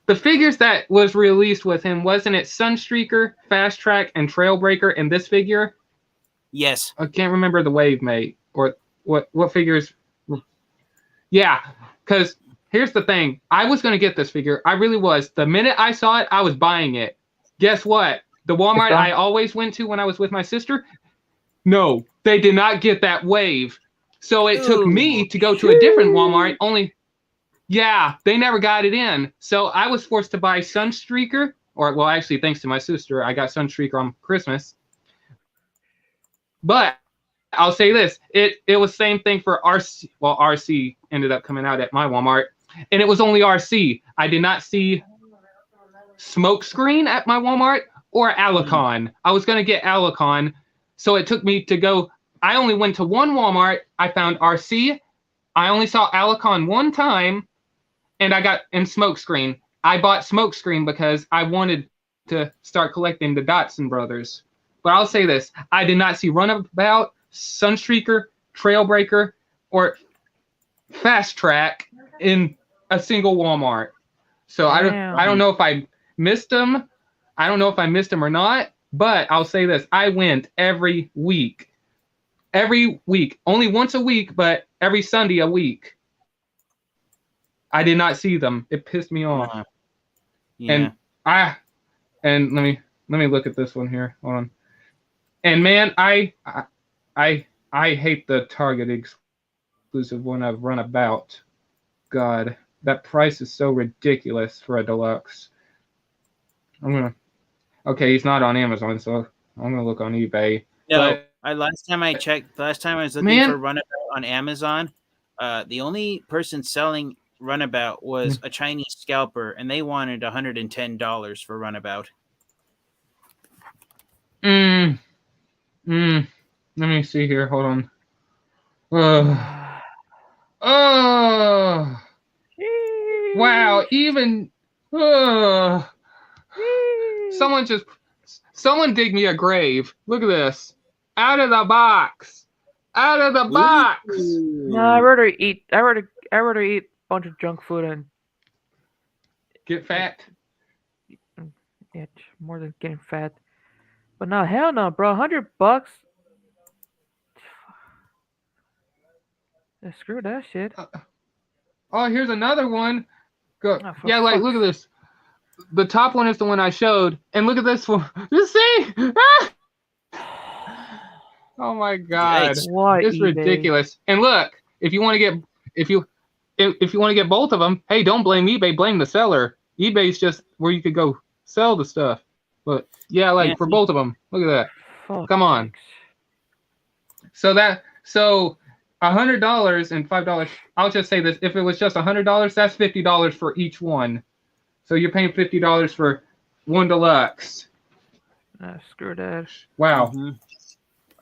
The figures that was released with him, wasn't it Sunstreaker, Fast Track, and Trailbreaker in this figure? Yes. I can't remember the Wave Mate or what figures. Yeah, because here's the thing. I was going to get this figure. I really was. The minute I saw it, I was buying it. Guess what? The Walmart I always went to when I was with my sister, no, they did not get that Wave. So it took me to go to a different Walmart. They never got it in. So I was forced to buy Sunstreaker, well, actually, thanks to my sister, I got Sunstreaker on Christmas. But I'll say this, it was same thing for RC. Well, RC ended up coming out at my Walmart, and it was only RC. I did not see Smokescreen at my Walmart or Alicon. I was going to get Alicon, so it took me to go. I only went to one Walmart. I found RC. I only saw Alicon one time, and Smokescreen. I bought Smokescreen because I wanted to start collecting the Dotson brothers. But I'll say this, I did not see Runabout, Sunstreaker, Trailbreaker, or Fast Track in a single Walmart. So I don't know if I missed them. I don't know if I missed them or not, but I'll say this, I went every week. Every week. Only once a week, but every Sunday a week. I did not see them. It pissed me off. Yeah. And let me look at this one here. Hold on. And man, I hate the Target exclusive one I've Runabout. God, that price is so ridiculous for a deluxe. Okay, he's not on Amazon, so I'm gonna look on eBay. No, last time I checked, last time I was looking for Runabout on Amazon, the only person selling Runabout was a Chinese scalper, and they wanted $110 for Runabout. Let me see here. Hold on. Oh. Wow. Even. Someone dig me a grave. Look at this. Out of the box. Out of the box. No, I rather eat a bunch of junk food and get fat. Yeah, more than getting fat. But no, hell no, bro. $100. Yeah, screw that shit. Oh, here's another one. Go. Yeah, like look at this. The top one is the one I showed, and look at this one. You see? Ah! Oh my God, it's ridiculous. And look, if you want to get both of them, hey, don't blame eBay, blame the seller. eBay's just where you could go sell the stuff. But yeah, for both of them, look at that. Come on. So $100 and $5. I'll just say this: if it was just $100, that's $50 for each one. So you're paying $50 for one deluxe. Screw that. Wow.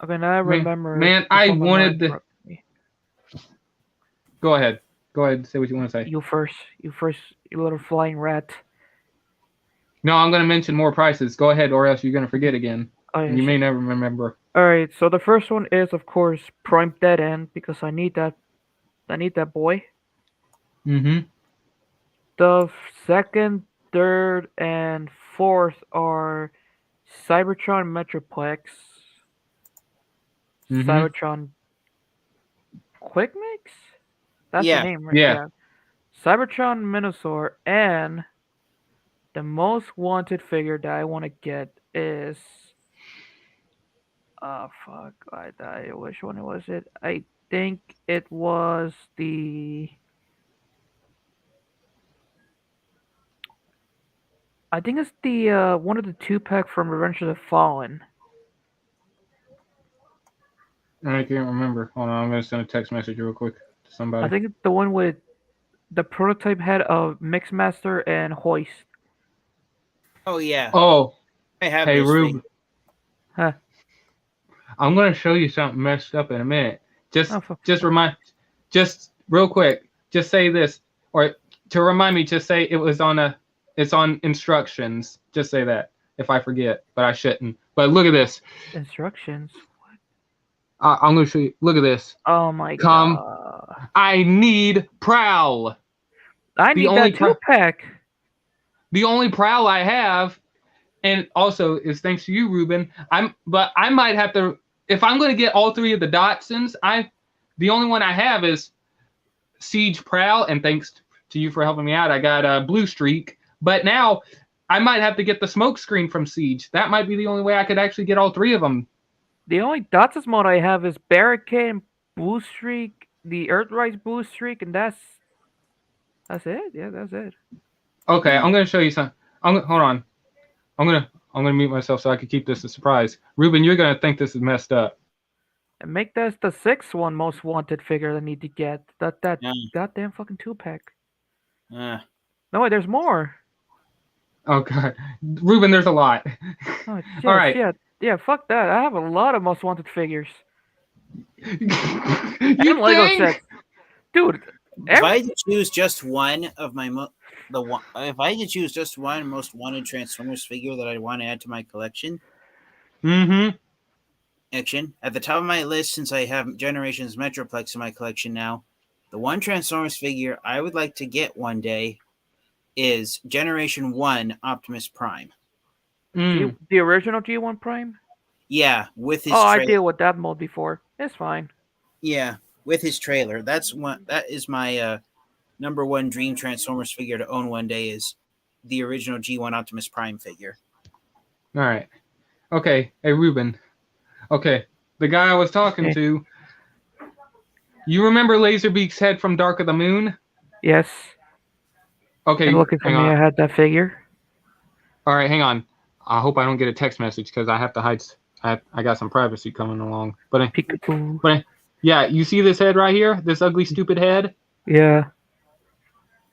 Okay, now I remember. Man, I wanted the. Go ahead. Go ahead. Say what you want to say. You first. You little flying rat. No, I'm going to mention more prices. Go ahead, or else you're going to forget again. Oh, yeah, and you may never remember. All right. So the first one is, of course, Prime Dead End, because I need that. I need that boy. The second, third, and fourth are Cybertron Metroplex, Cybertron Quick Mix? That's the name, right? Yeah. Cybertron Minosaur, and the most wanted figure that I want to get is... fuck. Which one was it? I think it was the... I think it's the one of the 2-pack from Revenge of the Fallen. I can't remember. Hold on, I'm gonna send a text message real quick to somebody. I think it's the one with the prototype head of Mixmaster and Hoist. Oh yeah. Oh, I have. Hey, Rube. Huh? I'm gonna show you something messed up in a minute. Just real quick. Just say this, or to remind me, just say it's on instructions. Just say that if I forget, but I shouldn't. But look at this. Instructions. I'm going to show you. Look at this. Oh my god. I need Prowl. I need that 2-pack. The only Prowl I have, and also is thanks to you, Ruben. But I might have to, if I'm going to get all three of the Datsuns, the only one I have is Siege Prowl, and thanks to you for helping me out, I got a Blue Streak. But now I might have to get the smoke screen from Siege. That might be the only way I could actually get all three of them. The only Datsun mod I have is Barricade, Blue Streak, the Earthrise Blue Streak, and that's it. Yeah, that's it. Okay, I'm gonna show you something. Hold on. I'm gonna mute myself so I can keep this a surprise. Ruben, you're gonna think this is messed up. And make that the 6th one most wanted figure I need to get. That goddamn fucking 2-pack. No wait, there's more. Okay, Ruben, there's a lot. Oh, shit, all right. Yeah, fuck that. I have a lot of most wanted figures. And Lego sets. Dude, if I had to choose just one of my if I had to choose just one most wanted Transformers figure that I want to add to my collection. Action. At the top of my list, since I have Generations Metroplex in my collection now, the one Transformers figure I would like to get one day is Generation 1 Optimus Prime. The original G1 Prime? Yeah, with his I deal with that mold before. It's fine. Yeah, with his trailer. That is my number one dream Transformers figure to own one day, is the original G1 Optimus Prime figure. All right. Okay. Hey, Ruben. Okay. The guy I was talking to, you remember Laserbeak's head from Dark of the Moon? Yes. Okay. And looking for me, I had that figure. All right, hang on. I hope I don't get a text message because I have to hide. I got some privacy coming along. But yeah, you see this head right here? This ugly, stupid head? Yeah.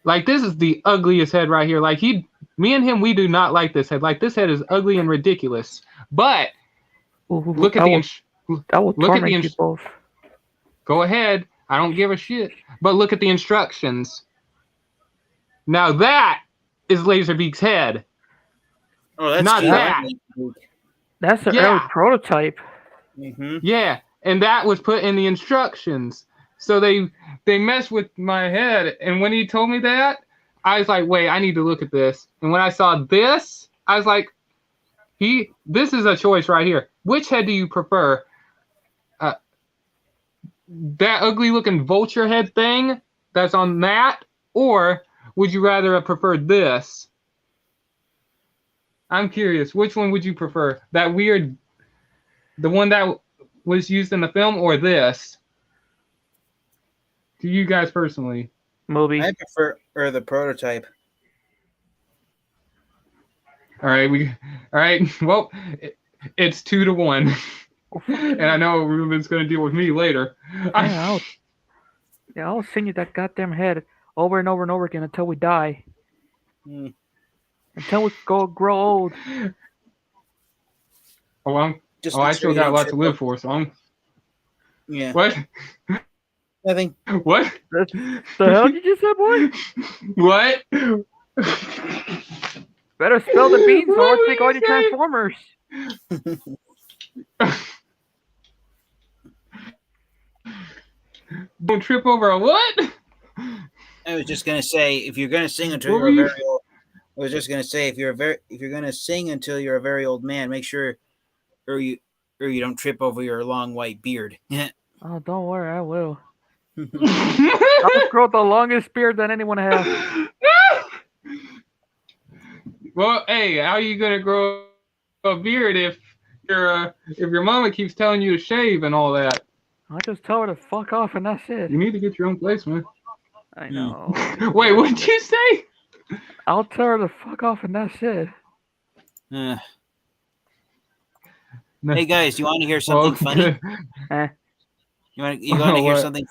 Like, this is the ugliest head right here. Like, me and him, we do not like this head. Like, this head is ugly and ridiculous. But look at the both. Go ahead. I don't give a shit. But look at the instructions. Now that is Laserbeak's head. Oh, that's not that. That's the early prototype. Yeah, and that was put in the instructions. So they messed with my head, and when he told me that, I was like, wait, I need to look at this. And when I saw this, I was like, this is a choice right here. Which head do you prefer? That ugly looking vulture head thing that's on that, or would you rather have preferred this? I'm curious, which one would you prefer? That weird, the one that was used in the film, or this? To you guys personally. Movie. I prefer the prototype. All right, well, it's 2-1. And I know Ruben's going to deal with me later. Yeah, I'll sing you that goddamn head over and over and over again until we die. Mm. Until we grow old. I still got a lot to live for, so I'm... Yeah. What? Nothing. What? The hell did you say, boy? What? Better spill the beans or What I'll take all did your you Transformers. Don't trip over a what? I was just gonna say, if you're gonna sing until What you're a were you- very old, I was just gonna say, if you're gonna sing until you're a very old man, make sure, or you don't trip over your long white beard. Oh, don't worry, I will. I'll grow the longest beard that anyone has. Well, hey, how are you gonna grow a beard if your mama keeps telling you to shave and all that? I'll just tell her to fuck off and that's it. You need to get your own place, man. I know. Wait, what did you say? I'll tell her to fuck off and that's it. Hey guys, you want to hear something funny? You want to hear something?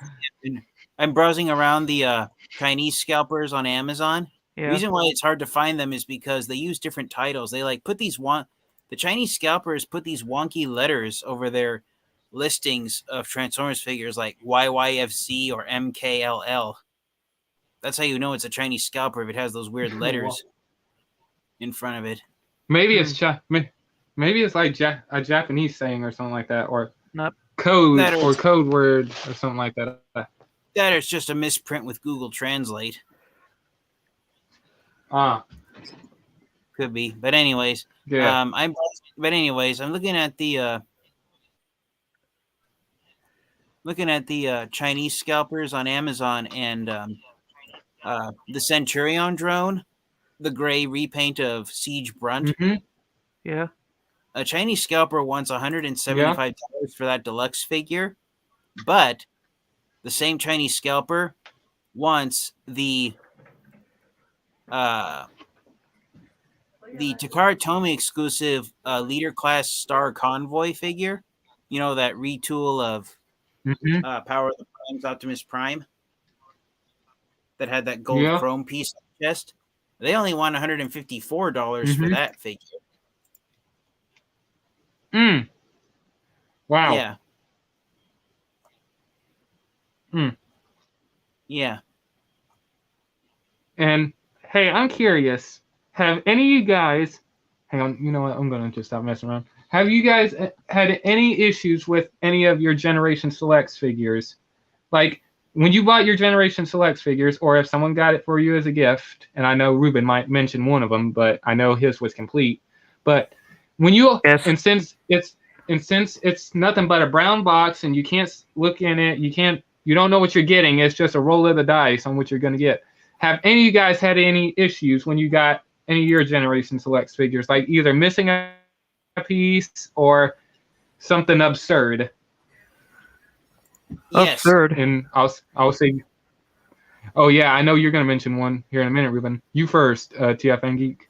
I'm browsing around the Chinese scalpers on Amazon. Yeah. The reason why it's hard to find them is because they use different titles. They like put these the Chinese scalpers put these wonky letters over their listings of Transformers figures like YYFC or MKLL. That's how you know it's a Chinese scalper if it has those weird letters in front of it. Maybe it's like a Japanese saying or something like that, or Not code or code word or something like that. That it's just a misprint with Google Translate. Could be, but anyways, yeah. I'm looking at the Chinese scalpers on Amazon and the Centurion drone, the gray repaint of Siege Brunt. Mm-hmm. Yeah. A Chinese scalper wants $175 for that deluxe figure, but the same Chinese scalper wants the Takara Tomy exclusive leader class Star Convoy figure. You know, that retool of Power of the Primes Optimus Prime that had that gold chrome piece on the chest. They only want $154 for that figure. Wow. Yeah. Yeah. And hey, I'm curious. Have any of you guys... Hang on, you know what? I'm going to just stop messing around. Have you guys had any issues with any of your Generation Selects figures? Like, when you bought your Generation Selects figures, or if someone got it for you as a gift, and I know Ruben might mention one of them, but I know his was complete. But when you... Yes. And since it's nothing but a brown box, and you can't look in it, you don't know what you're getting, it's just a roll of the dice on what you're going to get. Have any of you guys had any issues when you got any of your Generation Selects figures, like either missing a piece or something absurd? Yes. Absurd. And I'll say, oh yeah, I know you're going to mention one here in a minute, Ruben. You first, TFN Geek.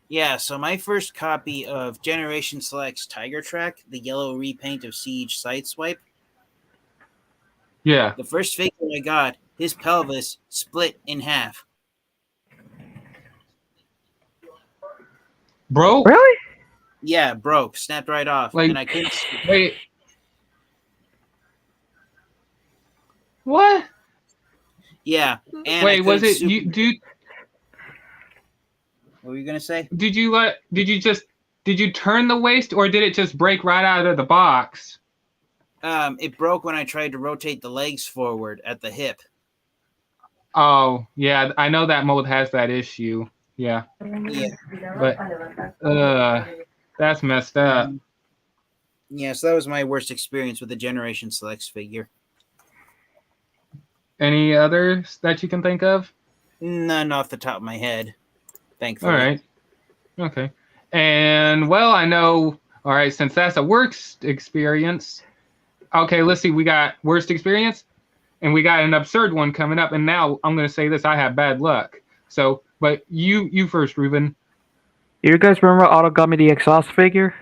Yeah, so my first copy of Generation Selects Tiger Track, the yellow repaint of Siege Sideswipe. Yeah. The first figure I got, his pelvis split in half. Bro? Really? Yeah, broke, snapped right off, Like, and I couldn't. Wait. What? Yeah, and Wait, was it you, dude? What were you gonna say? Did you turn the waist, or did it just break right out of the box? It broke when I tried to rotate the legs forward at the hip. Oh, yeah, I know that mold has that issue. Yeah. Yeah. But, that's messed up. Yeah, so that was my worst experience with the Generation Selects figure. Any others that you can think of? None off the top of my head, thankfully. All right. Okay. And, well, I know, all right, since that's a worst experience, okay, let's see, we got worst experience, and we got an absurd one coming up, and now I'm going to say this, I have bad luck. So, but you first, Ruben. You guys remember Otto got me the exhaust figure?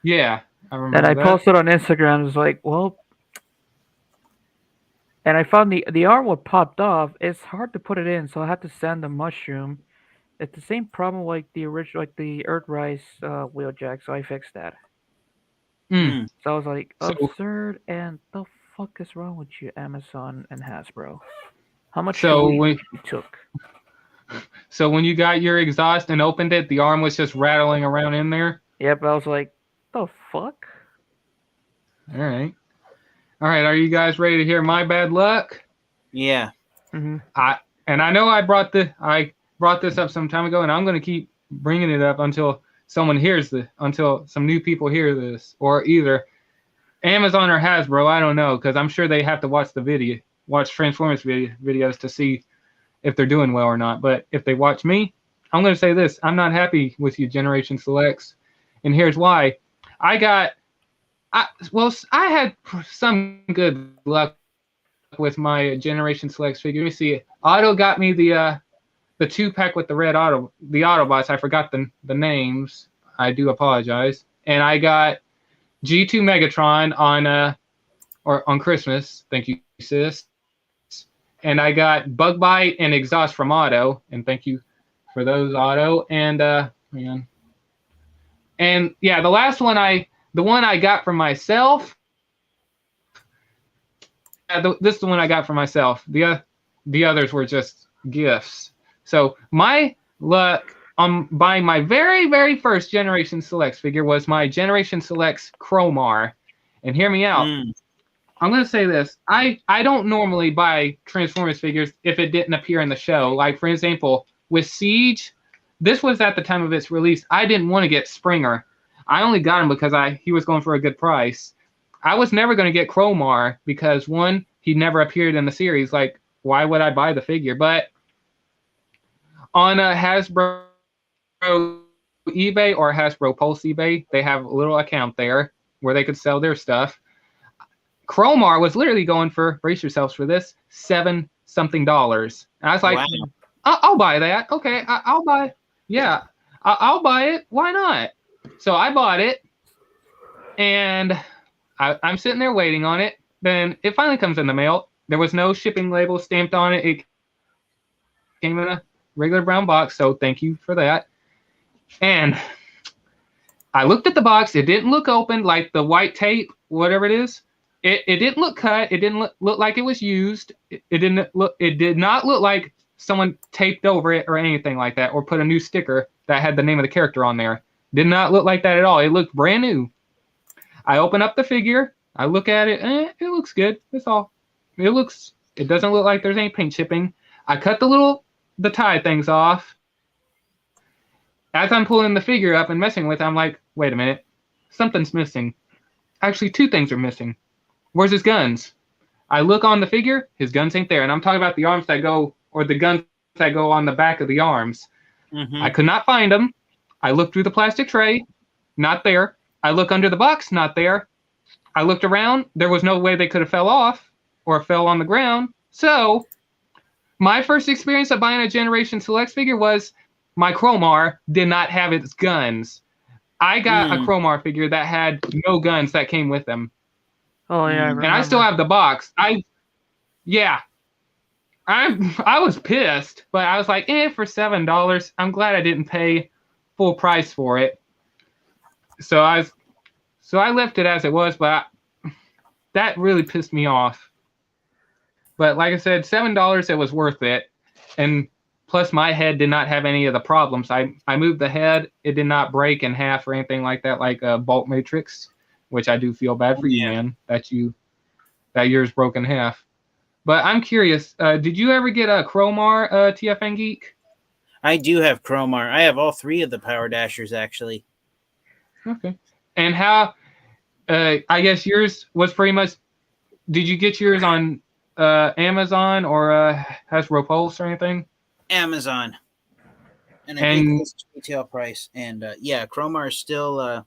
Yeah. I And remember I that. posted on Instagram. It was like, well, and I found the artwork popped off. It's hard to put it in, so I had to sand the mushroom. It's the same problem like the original, like the Earthrise wheeljack. So I fixed that. Mm. Hmm. So I was like, So absurd, and the fuck is wrong with you, Amazon and Hasbro? How much do so we when you took? so when you got your exhaust and opened it, the arm was just rattling around in there. Yep, I was like, the fuck? All right. All right. Are you guys ready to hear my bad luck? Yeah. Mm-hmm. I know I brought this up some time ago, and I'm going to keep bringing it up until until some new people hear this, or either Amazon or Hasbro. I don't know, because I'm sure they have to watch Transformers videos to see if they're doing well or not. But if they watch me, I'm going to say this: I'm not happy with you, Generation Selects, and here's why. I had some good luck with my Generation Selects figure. You see, Otto got me the 2-pack with the red the Autobots. I forgot the names. I do apologize. And I got G2 Megatron on Christmas. Thank you, sis. And I got Bug Bite and Exhaust from Otto. And thank you for those, Otto. And and yeah, the one I got for myself. This is the one I got for myself. The others were just gifts. So my luck on buying my very, very first Generation Selects figure was my Generation Selects Chromar. And hear me out. Mm. I'm going to say this. I don't normally buy Transformers figures if it didn't appear in the show. Like, for example, with Siege, this was at the time of its release. I didn't want to get Springer. I only got him because he was going for a good price. I was never going to get Chromar because, one, he never appeared in the series. Like, why would I buy the figure? But on Hasbro eBay or Hasbro Pulse eBay, they have a little account there where they could sell their stuff. Chromar was literally going for, brace yourselves for this, $7-something. And I was like, Wow. I'll buy that. Okay, I'll buy it. Yeah, I'll buy it. Why not? So I bought it, and I'm sitting there waiting on it. Then it finally comes in the mail. There was no shipping label stamped on it. It came in a regular brown box, so thank you for that. And I looked at the box. It didn't look open, like the white tape, whatever it is. It didn't look cut. It didn't look like it was used. It did not look like someone taped over it or anything like that, or put a new sticker that had the name of the character on there. Did not look like that at all. It looked brand new. I open up the figure. I look at it. It looks good. That's all. It doesn't look like there's any paint chipping. I cut the tie things off. As I'm pulling the figure up and messing with it, I'm like, wait a minute. Something's missing. Actually, two things are missing. Where's his guns? I look on the figure. His guns ain't there. And I'm talking about the arms that go, or the guns that go on the back of the arms. Mm-hmm. I could not find them. I looked through the plastic tray. Not there. I look under the box. Not there. I looked around. There was no way they could have fell off or fell on the ground. So my first experience of buying a Generation Selects figure was my Chromar did not have its guns. I got a Chromar figure that had no guns that came with them. Oh yeah, I remember. And I still have the box. I was pissed, but I was like, for $7, I'm glad I didn't pay full price for it. So I left it as it was, but that really pissed me off. But like I said, $7, it was worth it. And plus my head did not have any of the problems. I moved the head. It did not break in half or anything like that, like a Bolt Matrix, which I do feel bad for you, man, that yours broke in half. But I'm curious, did you ever get a Chromar, TFN Geek? I do have Chromar. I have all three of the Power Dashers, actually. Okay. And how, I guess yours was pretty much, did you get yours on Amazon or Hasbro Pulse or anything? Amazon. And I paid this retail price. And yeah, Chromar is still,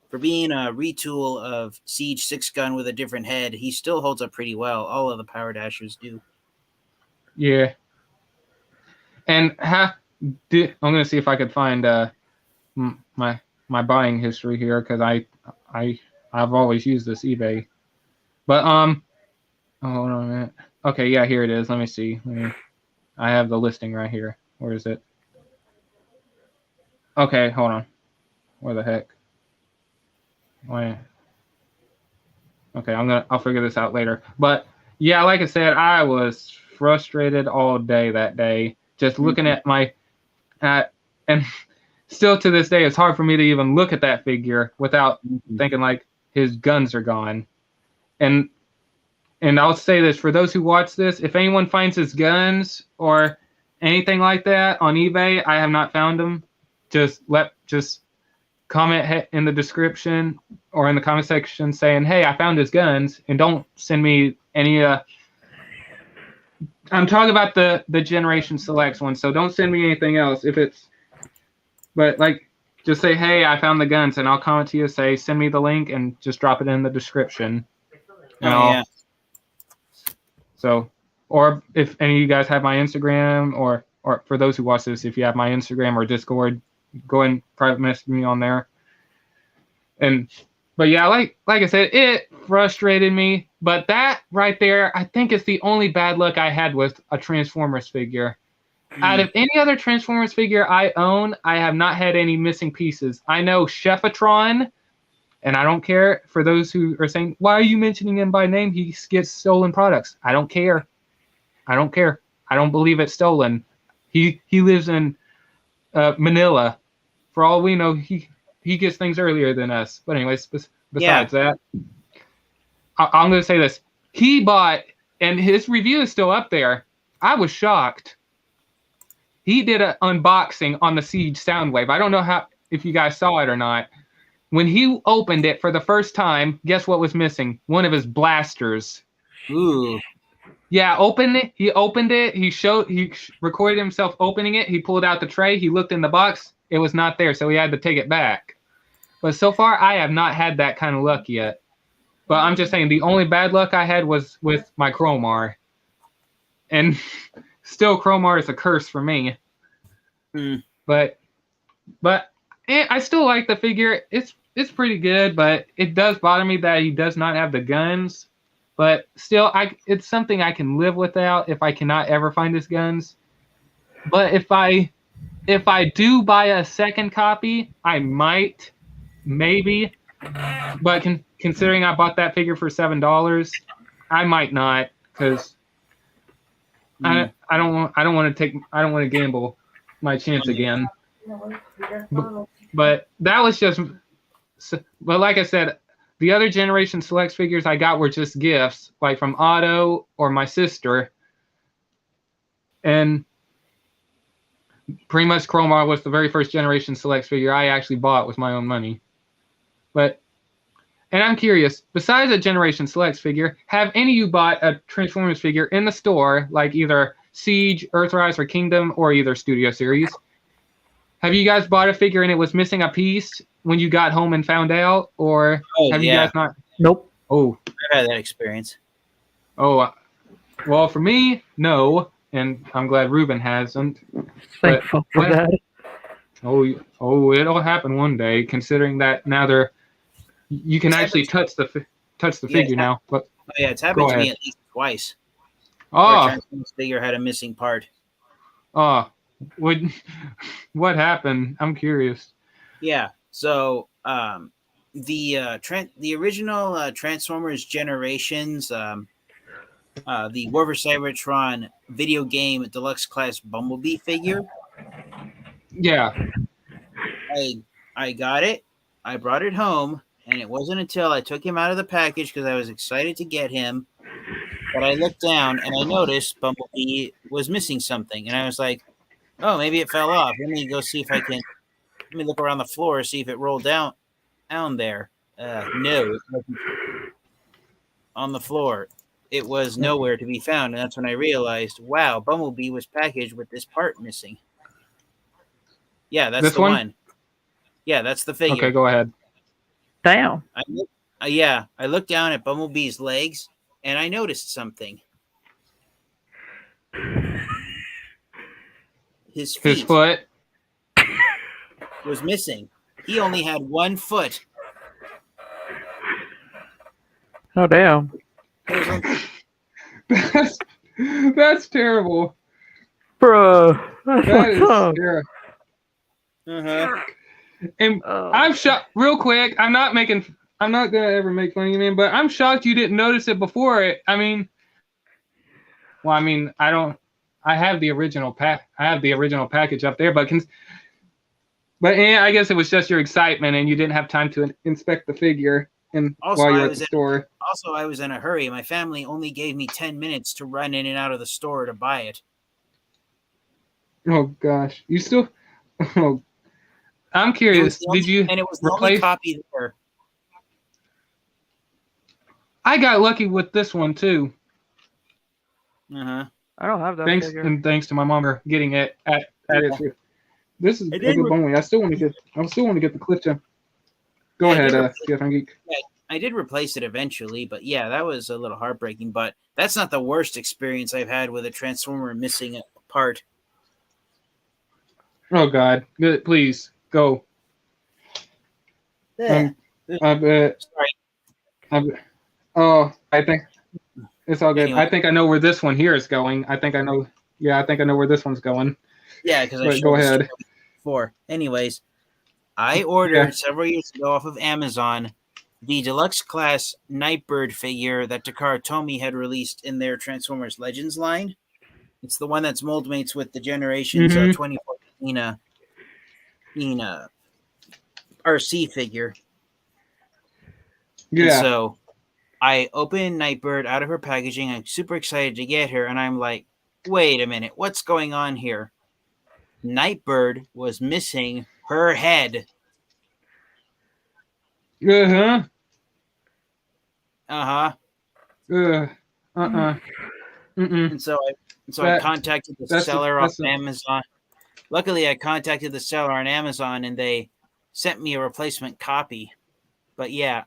for being a retool of Siege 6-gun with a different head, he still holds up pretty well. All of the Power Dashers do. Yeah. And I'm going to see if I could find my buying history here, because I I've always used this eBay. But hold on a minute. Okay, yeah, here it is. Let me see. I have the listing right here. Where is it? Okay, hold on. Where the heck? Wait. Okay, I'll figure this out later. But yeah, like I said, I was frustrated all day that day, just looking at and still to this day, it's hard for me to even look at that figure without thinking like his guns are gone. And I'll say this for those who watch this: if anyone finds his guns or anything like that on eBay, I have not found them. Just comment in the description or in the comment section saying, "Hey, I found his guns," and don't send me any. I'm talking about the Generation Selects one, so don't send me anything else. But like, just say, "Hey, I found the guns," and I'll comment to you, say, "Send me the link," and just drop it in the description. Yeah. So, or if any of you guys have my Instagram, or for those who watch this, if you have my Instagram or Discord, go and private message me on there. But yeah, like I said, it frustrated me. But that right there, I think is the only bad luck I had with a Transformers figure. Out of any other Transformers figure I own, I have not had any missing pieces. I know Scorpitron, and I don't care for those who are saying, "Why are you mentioning him by name? He gets stolen products." I don't care. I don't believe it's stolen. He lives in Manila. For all we know, he gets things earlier than us. But anyways, besides that, I'm going to say this. He bought, and his review is still up there. I was shocked. He did an unboxing on the Siege Soundwave. I don't know if you guys saw it or not. When he opened it for the first time, guess what was missing? One of his blasters. Ooh. Yeah, He opened it. He recorded himself opening it. He pulled out the tray. He looked in the box. It was not there, so he had to take it back. But so far, I have not had that kind of luck yet. But I'm just saying, the only bad luck I had was with my Chromar. And still, Chromar is a curse for me. But I still like the figure. It's pretty good, but it does bother me that he does not have the guns. But still, it's something I can live without if I cannot ever find his guns. But if I do buy a second copy, I might, maybe. But considering I bought that figure for $7, I might not, because I don't want to gamble my chance again. But that was just. But like I said, the other Generation Selects figures I got were just gifts, like from Otto or my sister. And pretty much Chromar was the very first Generation Selects figure I actually bought with my own money. And I'm curious, besides a Generation Selects figure, have any of you bought a Transformers figure in the store, like either Siege, Earthrise, or Kingdom, or either Studio Series? Have you guys bought a figure and it was missing a piece when you got home and found out? Or have you guys not? Nope. Oh. I've had that experience. Oh, well, for me, no. And I'm glad Ruben hasn't. Thankful for that. Oh, it'll happen one day, considering that now you can actually touch the figure now. But it's happened to me at least twice. Oh, Transformers figure had a missing part. Oh, what happened? I'm curious. Yeah, so the original Transformers Generations, the War for Cybertron video game deluxe class Bumblebee figure. Yeah, I got it. I brought it home. And it wasn't until I took him out of the package because I was excited to get him that I looked down and I noticed Bumblebee was missing something. And I was like, oh, maybe it fell off. Let me go see if let me look around the floor, see if it rolled down there. No, it wasn't on the floor. It was nowhere to be found. And that's when I realized, wow, Bumblebee was packaged with this part missing. Yeah, that's the one. Yeah, that's the figure. Okay, go ahead. Damn. I looked down at Bumblebee's legs and I noticed something. His foot was missing. He only had 1 foot. Oh damn. That's terrible. Bro, that's That fucked is up. terrible. Uh-huh. And I'm shocked. Real quick, I'm not gonna ever make fun of you, man. But I'm shocked you didn't notice it before. I mean, I don't. I have the original package up there, but yeah, I guess it was just your excitement, and you didn't have time to inspect the figure while you were at the store. Also, I was in a hurry. My family only gave me 10 minutes to run in and out of the store to buy it. Oh gosh, you still? Oh, I'm curious. Did you? And it was the only copy there. I got lucky with this one too. Uh-huh. I don't have that figure. And thanks to my mom for getting it at it. This is a good one. I still want to get the clip to. Go ahead, TF Geek. Yeah, I did replace it eventually, but yeah, that was a little heartbreaking. But that's not the worst experience I've had with a Transformer missing a part. Oh God! Good, please go. Yeah. I bet. Sorry. I think it's all good. Anyway. I think I know where this one here is going. I think I know. Yeah, I think I know where this one's going. Yeah, because I showed go ahead. Before. Anyways, I ordered several years ago off of Amazon the deluxe class Nightbird figure that Takara Tomy had released in their Transformers Legends line. It's the one that's mold mates with the Generations 2014 RC figure. Yeah. And so I opened Nightbird out of her packaging. I'm super excited to get her, and I'm like, wait a minute, what's going on here? Nightbird was missing her head. Uh-huh. Uh-huh. And so I contacted the seller on Amazon. Luckily, I contacted the seller on Amazon, and they sent me a replacement copy. But yeah,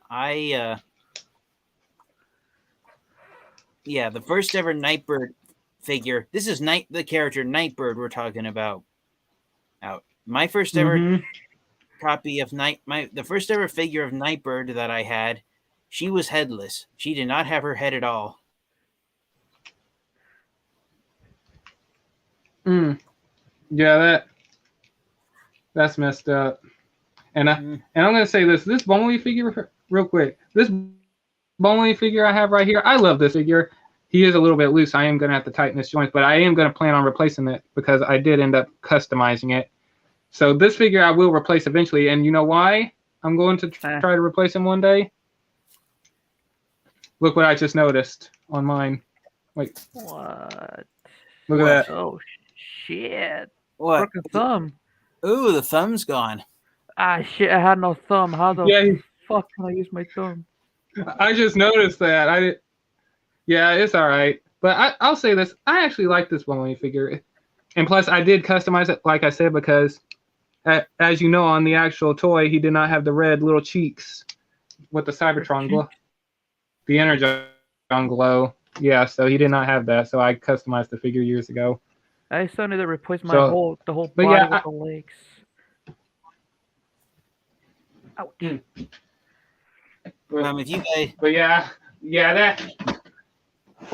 the first ever Nightbird figure. This is the character Nightbird we're talking about. My first ever copy of the first ever figure of Nightbird that I had, she was headless. She did not have her head at all. Yeah, that's messed up. And I'm gonna say this Bonley figure real quick. This Bonley figure I have right here, I love this figure. He is a little bit loose. I am gonna have to tighten his joints, but I am gonna plan on replacing it because I did end up customizing it. So this figure I will replace eventually, and you know why I'm going to try to replace him one day? Look what I just noticed on mine. Wait. What? Look at that. Oh shit! What? Broken thumb. Ooh, the thumb's gone. Ah shit! I had no thumb. How the fuck can I use my thumb? I just noticed that. Yeah, it's all right. But I'll say this. I actually like this Bonley figure. And plus, I did customize it, like I said, because, as you know, on the actual toy, he did not have the red little cheeks with the Cybertron glow. The Energon glow. Yeah, so he did not have that. So I customized the figure years ago. I still need to replace the whole body with the legs. Ouch. If you guys... But yeah, that...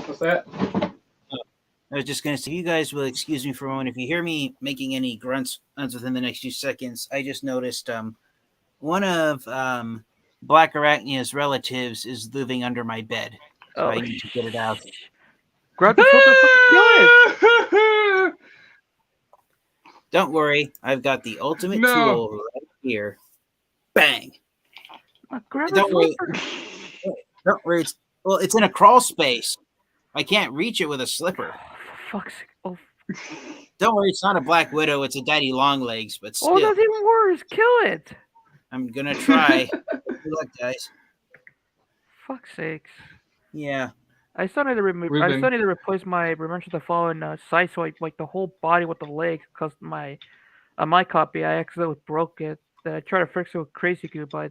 What's that? I was just going to say, you guys will excuse me for a moment. If you hear me making any grunts within the next few seconds, I just noticed one of Black Arachnia's relatives is living under my bed. So I need to get it out. Grab the fucking kill it! Don't worry. I've got the ultimate tool right here. Bang! Don't worry. It's in a crawl space. I can't reach it with a slipper. Fuck's sake. Oh. Don't worry, it's not a Black Widow, it's a Daddy Longlegs, but still. Oh, that's even worse. Kill it. I'm gonna try. Good luck, guys. Fuck's sakes. Yeah. I still need to replace my Revenge of the Fallen side, so like the whole body with the legs, because my copy I accidentally broke it. I tried to fix it with Crazy Goo, but I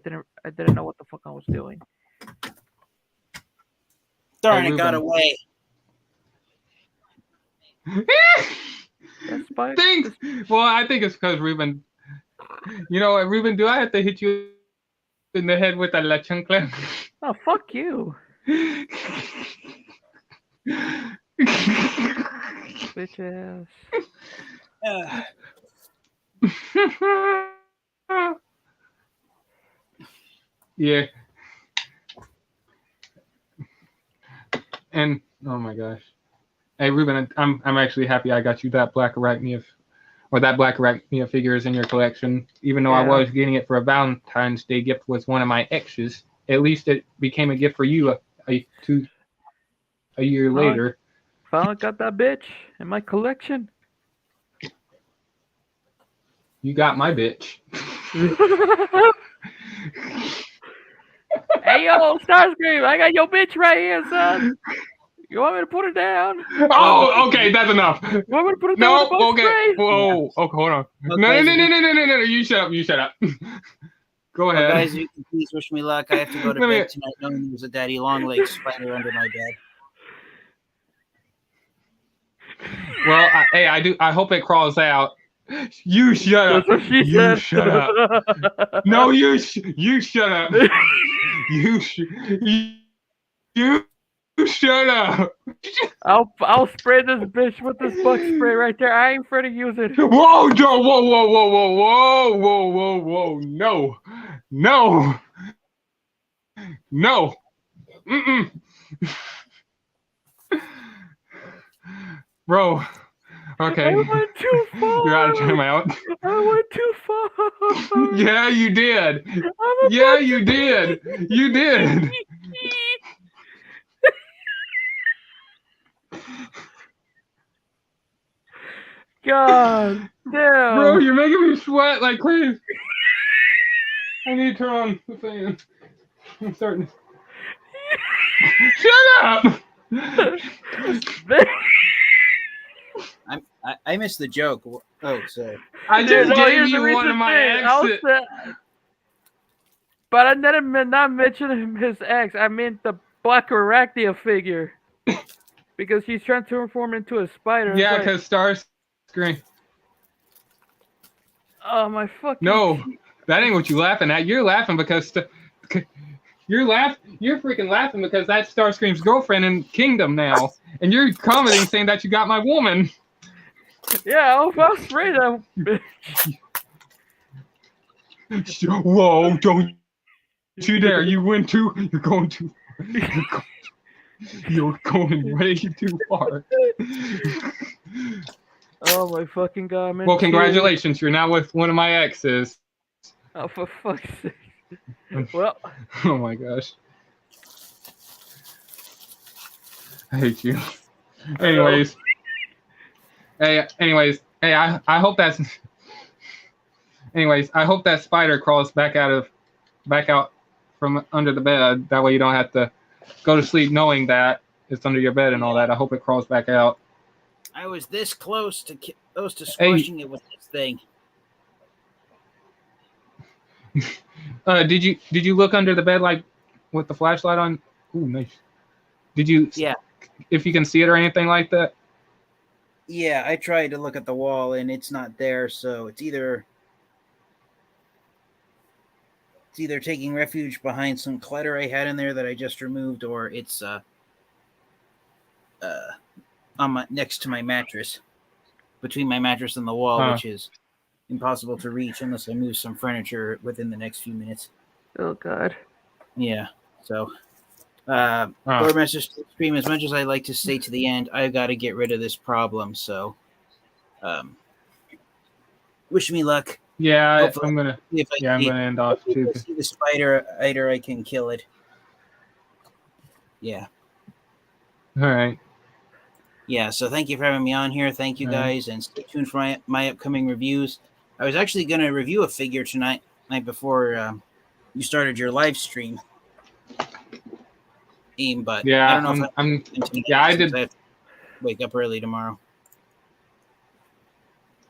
didn't know what the fuck I was doing. Darn, it got away. Well, I think it's because Ruben. You know what, Ruben? Do I have to hit you in the head with a la chancla? Oh, fuck you. Bitch ass. Yeah. And oh my gosh. Hey Ruben, I'm actually happy I got you that black arachnia figure is in your collection. Even though I was getting it for a Valentine's Day gift with one of my exes, at least it became a gift for you a year later. Finally got that bitch in my collection. You got my bitch. Hey yo, Starscream, I got your bitch right here, son. You want me to put it down? Oh, okay, that's enough. You want me to put it No, down with a bug okay. spray? Whoa, okay, hold on. Okay, No. You shut up. Go ahead. Well, guys, you can please wish me luck. I have to go to bed tonight knowing there's a daddy long-legged spider under my bed. Well, I hope it crawls out. You shut up. That's what she You said. shut up. No, you shut up. You shut up. I'll spray this bitch with this bug spray right there. I ain't afraid to use it. Whoa, Joe! Whoa! No. Mm-mm. Bro. Okay. I went too far. You gotta trim out. I went too far. Yeah, you did. Yeah, you did. You did. God damn. Bro, you're making me sweat like crazy. I need to turn on the fan. I'm starting. Shut up! I missed the joke. Oh, sorry. I just gave you one of my exits. But I didn't not mention his ex. I meant the Black Arachnia figure. Because he's trying to transform into a spider. Yeah, because Starscream. Oh, my fucking... No, that ain't what you laughing at. You're laughing because... You're freaking laughing because that's Starscream's girlfriend in Kingdom now. And you're commenting saying that you got my woman. Yeah, I was afraid of bitch. Whoa, don't you dare. You're going way too far. Oh my fucking god, man. Well, congratulations. You're now with one of my exes. Oh, for fuck's sake. Well. Oh my gosh. I hate you. Anyways. Hey, I hope that's... Anyways, I hope that spider crawls back out from under the bed. That way you don't have to go to sleep knowing that it's under your bed and all that. I hope it crawls back out. I was this close to squashing it with this thing. Did you look under the bed like with the flashlight on? Ooh, nice. Did you? Yeah. If you can see it or anything like that. Yeah, I tried to look at the wall and it's not there. So it's either taking refuge behind some clutter I had in there that I just removed, or it's next to my mattress, between my mattress and the wall, which is impossible to reach unless I move some furniture within the next few minutes. Oh god. Yeah. So, Lord Master Stream, as much as I like to stay to the end, I've got to get rid of this problem. So, wish me luck. Yeah, I'm gonna end off too. If I see the spider, either I can kill it. Yeah. All right. Yeah, so thank you for having me on here. Thank you guys, and stay tuned for my upcoming reviews. I was actually going to review a figure night before you started your live stream. But yeah, I don't know I did. I have to wake up early tomorrow.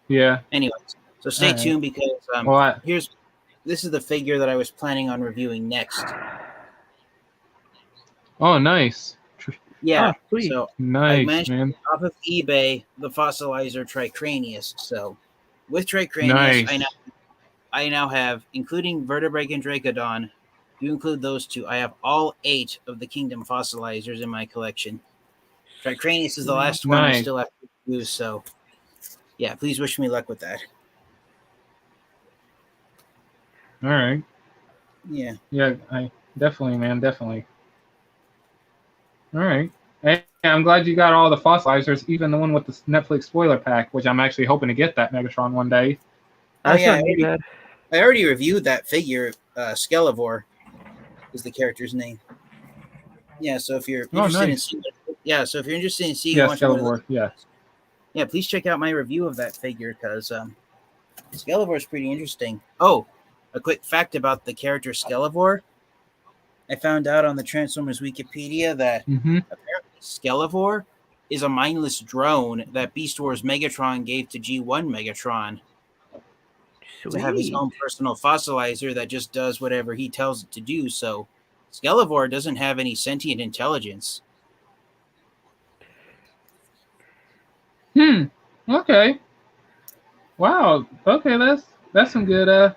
Yeah. Anyways, so stay tuned because this is the figure that I was planning on reviewing next. Oh, nice. Yeah, so nice, man. Off of eBay, the fossilizer Tricranius. So with Tricranius, I now have, including Vertebrake and Dracodon, you include those two, I have all 8 of the Kingdom fossilizers in my collection. Tricranius is the last one I still have to use, so yeah, please wish me luck with that. All right. Yeah. Yeah, I definitely, man, definitely. All right. Hey, I'm glad you got all the fossilizers, even the one with the Netflix spoiler pack, which I'm actually hoping to get that Megatron one day. Oh yeah, I already reviewed that figure. Skelevoir is the character's name. Yeah, so if you're interested in seeing, who wants Skelevoir, yeah, please check out my review of that figure because Skelevoir is pretty interesting. Oh, a quick fact about the character Skelevoir. I found out on the Transformers Wikipedia that apparently Skelevoir is a mindless drone that Beast Wars Megatron gave to G1 Megatron. To have his own personal fossilizer that just does whatever he tells it to do. So Skelevoir doesn't have any sentient intelligence. Okay. Wow. Okay, that's some good.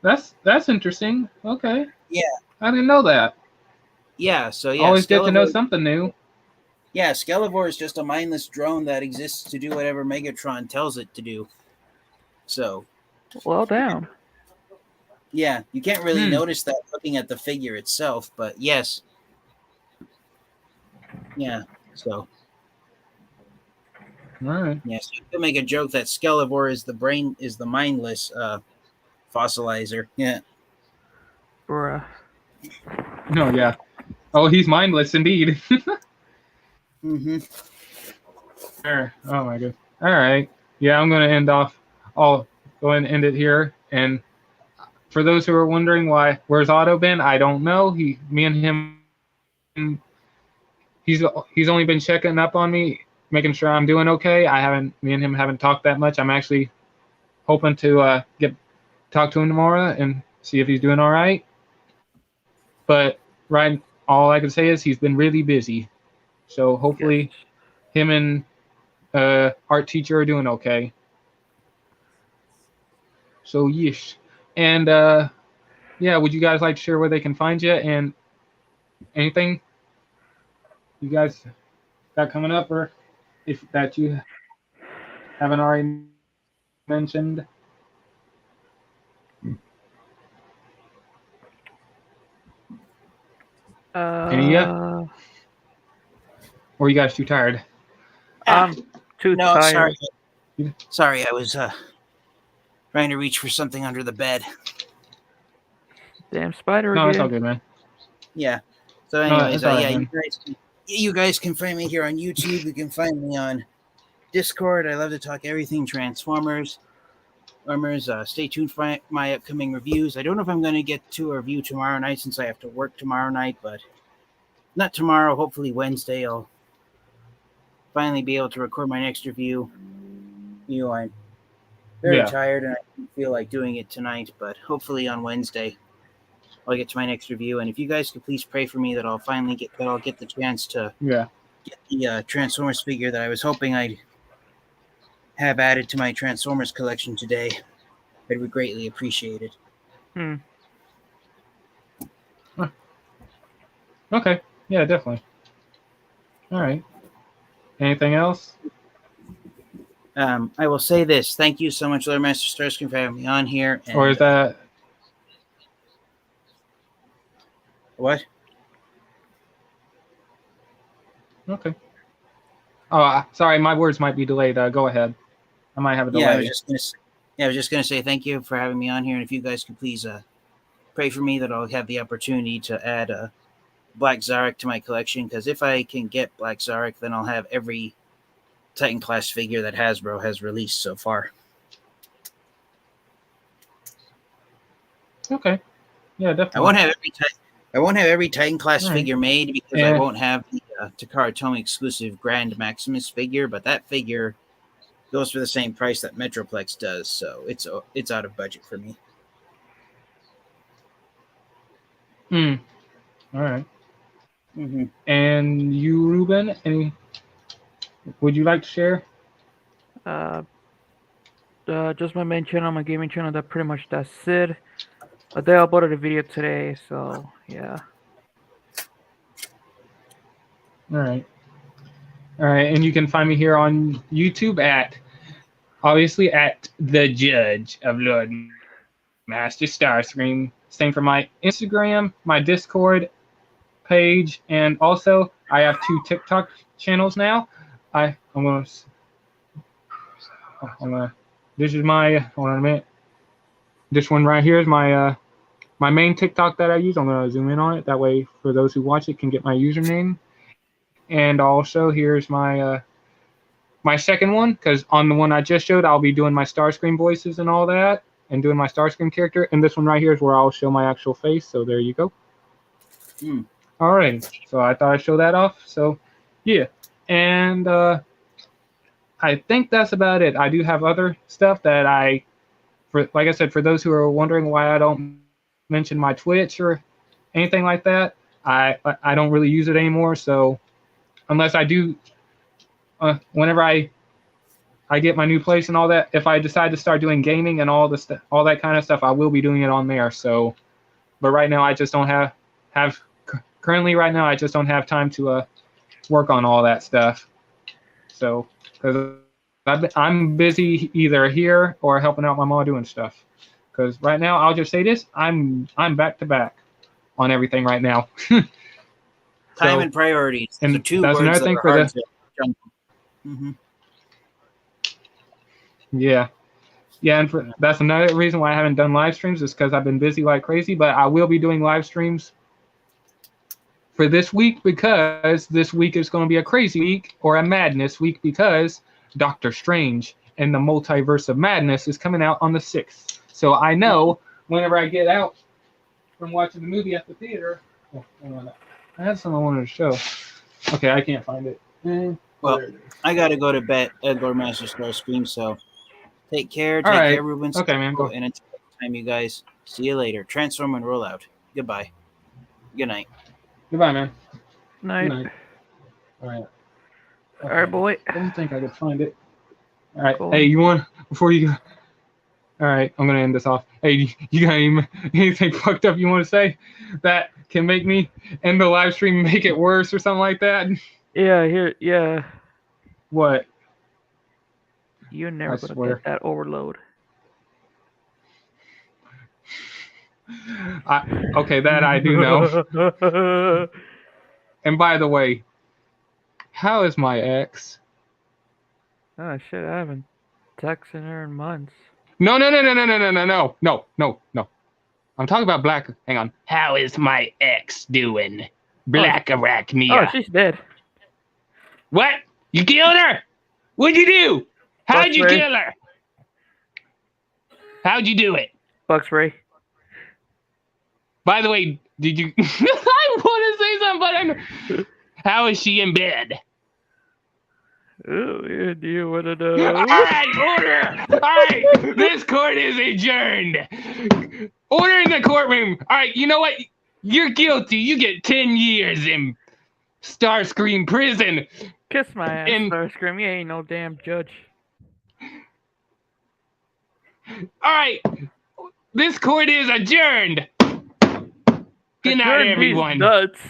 That's interesting. Okay. Yeah. I didn't know that. Yeah. So yeah. Always good to know something new. Yeah, Skelevoir is just a mindless drone that exists to do whatever Megatron tells it to do. So. Well, damn. Yeah, you can't really notice that looking at the figure itself, but yes. Yeah, so. All right. Yes, you could make a joke that Skelevoir is the mindless fossilizer. Yeah. Bruh. No, yeah. Oh, he's mindless indeed. Sure. Oh my god. All right. Yeah, I'm going to I'll go and end it here. And for those who are wondering where's Otto been, I don't know. Me and him, he's only been checking up on me, making sure I'm doing okay. Me and him haven't talked that much. I'm actually hoping to talk to him tomorrow and see if he's doing all right. But all I can say is he's been really busy. So hopefully him and art teacher are doing okay. So yeesh. And yeah, would you guys like to share where they can find you and anything you guys got coming up, or if that you haven't already mentioned? Any yet? Or you guys too tired? I'm too tired. Sorry, I was trying to reach for something under the bed. Damn spider again. No, it's all good, man. Yeah. So anyways, you guys can find me here on YouTube. You can find me on Discord. I love to talk everything Transformers. Stay tuned for my upcoming reviews. I don't know if I'm going to get to a review tomorrow night since I have to work tomorrow night, but not tomorrow. Hopefully Wednesday I'll finally be able to record my next review. I'm very tired and I don't feel like doing it tonight, but hopefully on Wednesday I'll get to my next review. And if you guys could please pray for me that I'll get the chance to get the Transformers figure that I was hoping I'd have added to my Transformers collection today, I would greatly appreciate it. Okay. Yeah, definitely. All right. Anything else? I will say this. Thank you so much, Lord Master Starscream, for having me on here. And, or is that... What? Okay. Oh, sorry. My words might be delayed. Go ahead. I might have a delay. Yeah, I was just gonna say thank you for having me on here, and if you guys could please pray for me that I'll have the opportunity to add Black Zarek to my collection, because if I can get Black Zarek, then I'll have every Titan class figure that Hasbro has released so far. Okay. Yeah, definitely. I won't have every Titan class figure made because I won't have the Takara Tomy exclusive Grand Maximus figure, but that figure goes for the same price that Metroplex does, so it's out of budget for me. All right. And you, Ruben, would you like to share? Just my main channel, my gaming channel. That's pretty much that's it. They uploaded a video today, so yeah. All right. All right, and you can find me here on YouTube obviously at the Judge of Lord Master Starscream. Same for my Instagram, my Discord page, and also I have 2 TikTok channels now. I'm gonna. This is my. Hold on a minute. This one right here is my my main TikTok that I use. I'm gonna zoom in on it. That way, for those who watch it, can get my username. And also, here's my my second one, because on the one I just showed, I'll be doing my Starscream voices and all that, and doing my Starscream character. And this one right here is where I'll show my actual face. So there you go. All right. So I thought I'd show that off. So yeah, and I think that's about it. I do have other stuff that like I said, for those who are wondering why I don't mention my Twitch or anything like that, I don't really use it anymore. So unless I do, whenever I get my new place and all that, if I decide to start doing gaming and all that kind of stuff, I will be doing it on there. So, but right now I just don't have currently right now I just don't have time to work on all that stuff. So, because I'm busy either here or helping out my mom doing stuff. Because right now, I'll just say this: I'm back to back on everything right now. Time and priorities. And the 2 that's words another that thing are for hard the. to jump. Mm-hmm. Yeah, and that's another reason why I haven't done live streams is because I've been busy like crazy. But I will be doing live streams for this week, because this week is going to be a crazy week or a madness week, because Doctor Strange and the Multiverse of Madness is coming out on the 6th. So I know whenever I get out from watching the movie at the theater, I had something I wanted to show. Okay, I can't find it. Well, I got to go to bed at Lord Master Starscream, so take care. All right. Care, Ruben. Okay, man. Go. And until next time, you guys, see you later. Transform and roll out. Goodbye. Good night. Goodbye, man. Night. Good night. All right. Okay. All right, boy. I don't think I could find it. All right. Cool. Hey, you want, before you go? All right, I'm gonna end this off. Hey, you got anything fucked up you want to say that can make me end the live stream, make it worse or something like that? Yeah. What? You're never gonna get that overload. Okay, that I do know. And by the way, how is my ex? Oh shit, I haven't texted her in months. No. I'm talking about Black. Hang on. How is my ex doing? Black Arachnia. Oh, she's dead. What? You killed her? What'd you do? How'd you kill her? How'd you do it? Bug spray. By the way, did you? I want to say something, but how is she in bed? Oh, yeah, do you want to know? All right, order. All right, this court is adjourned. Order in the courtroom. All right, you know what? You're guilty. You get 10 years in Starscream prison. Kiss my ass, Starscream. You ain't no damn judge. All right, this court is adjourned. Good night, everyone. Nuts.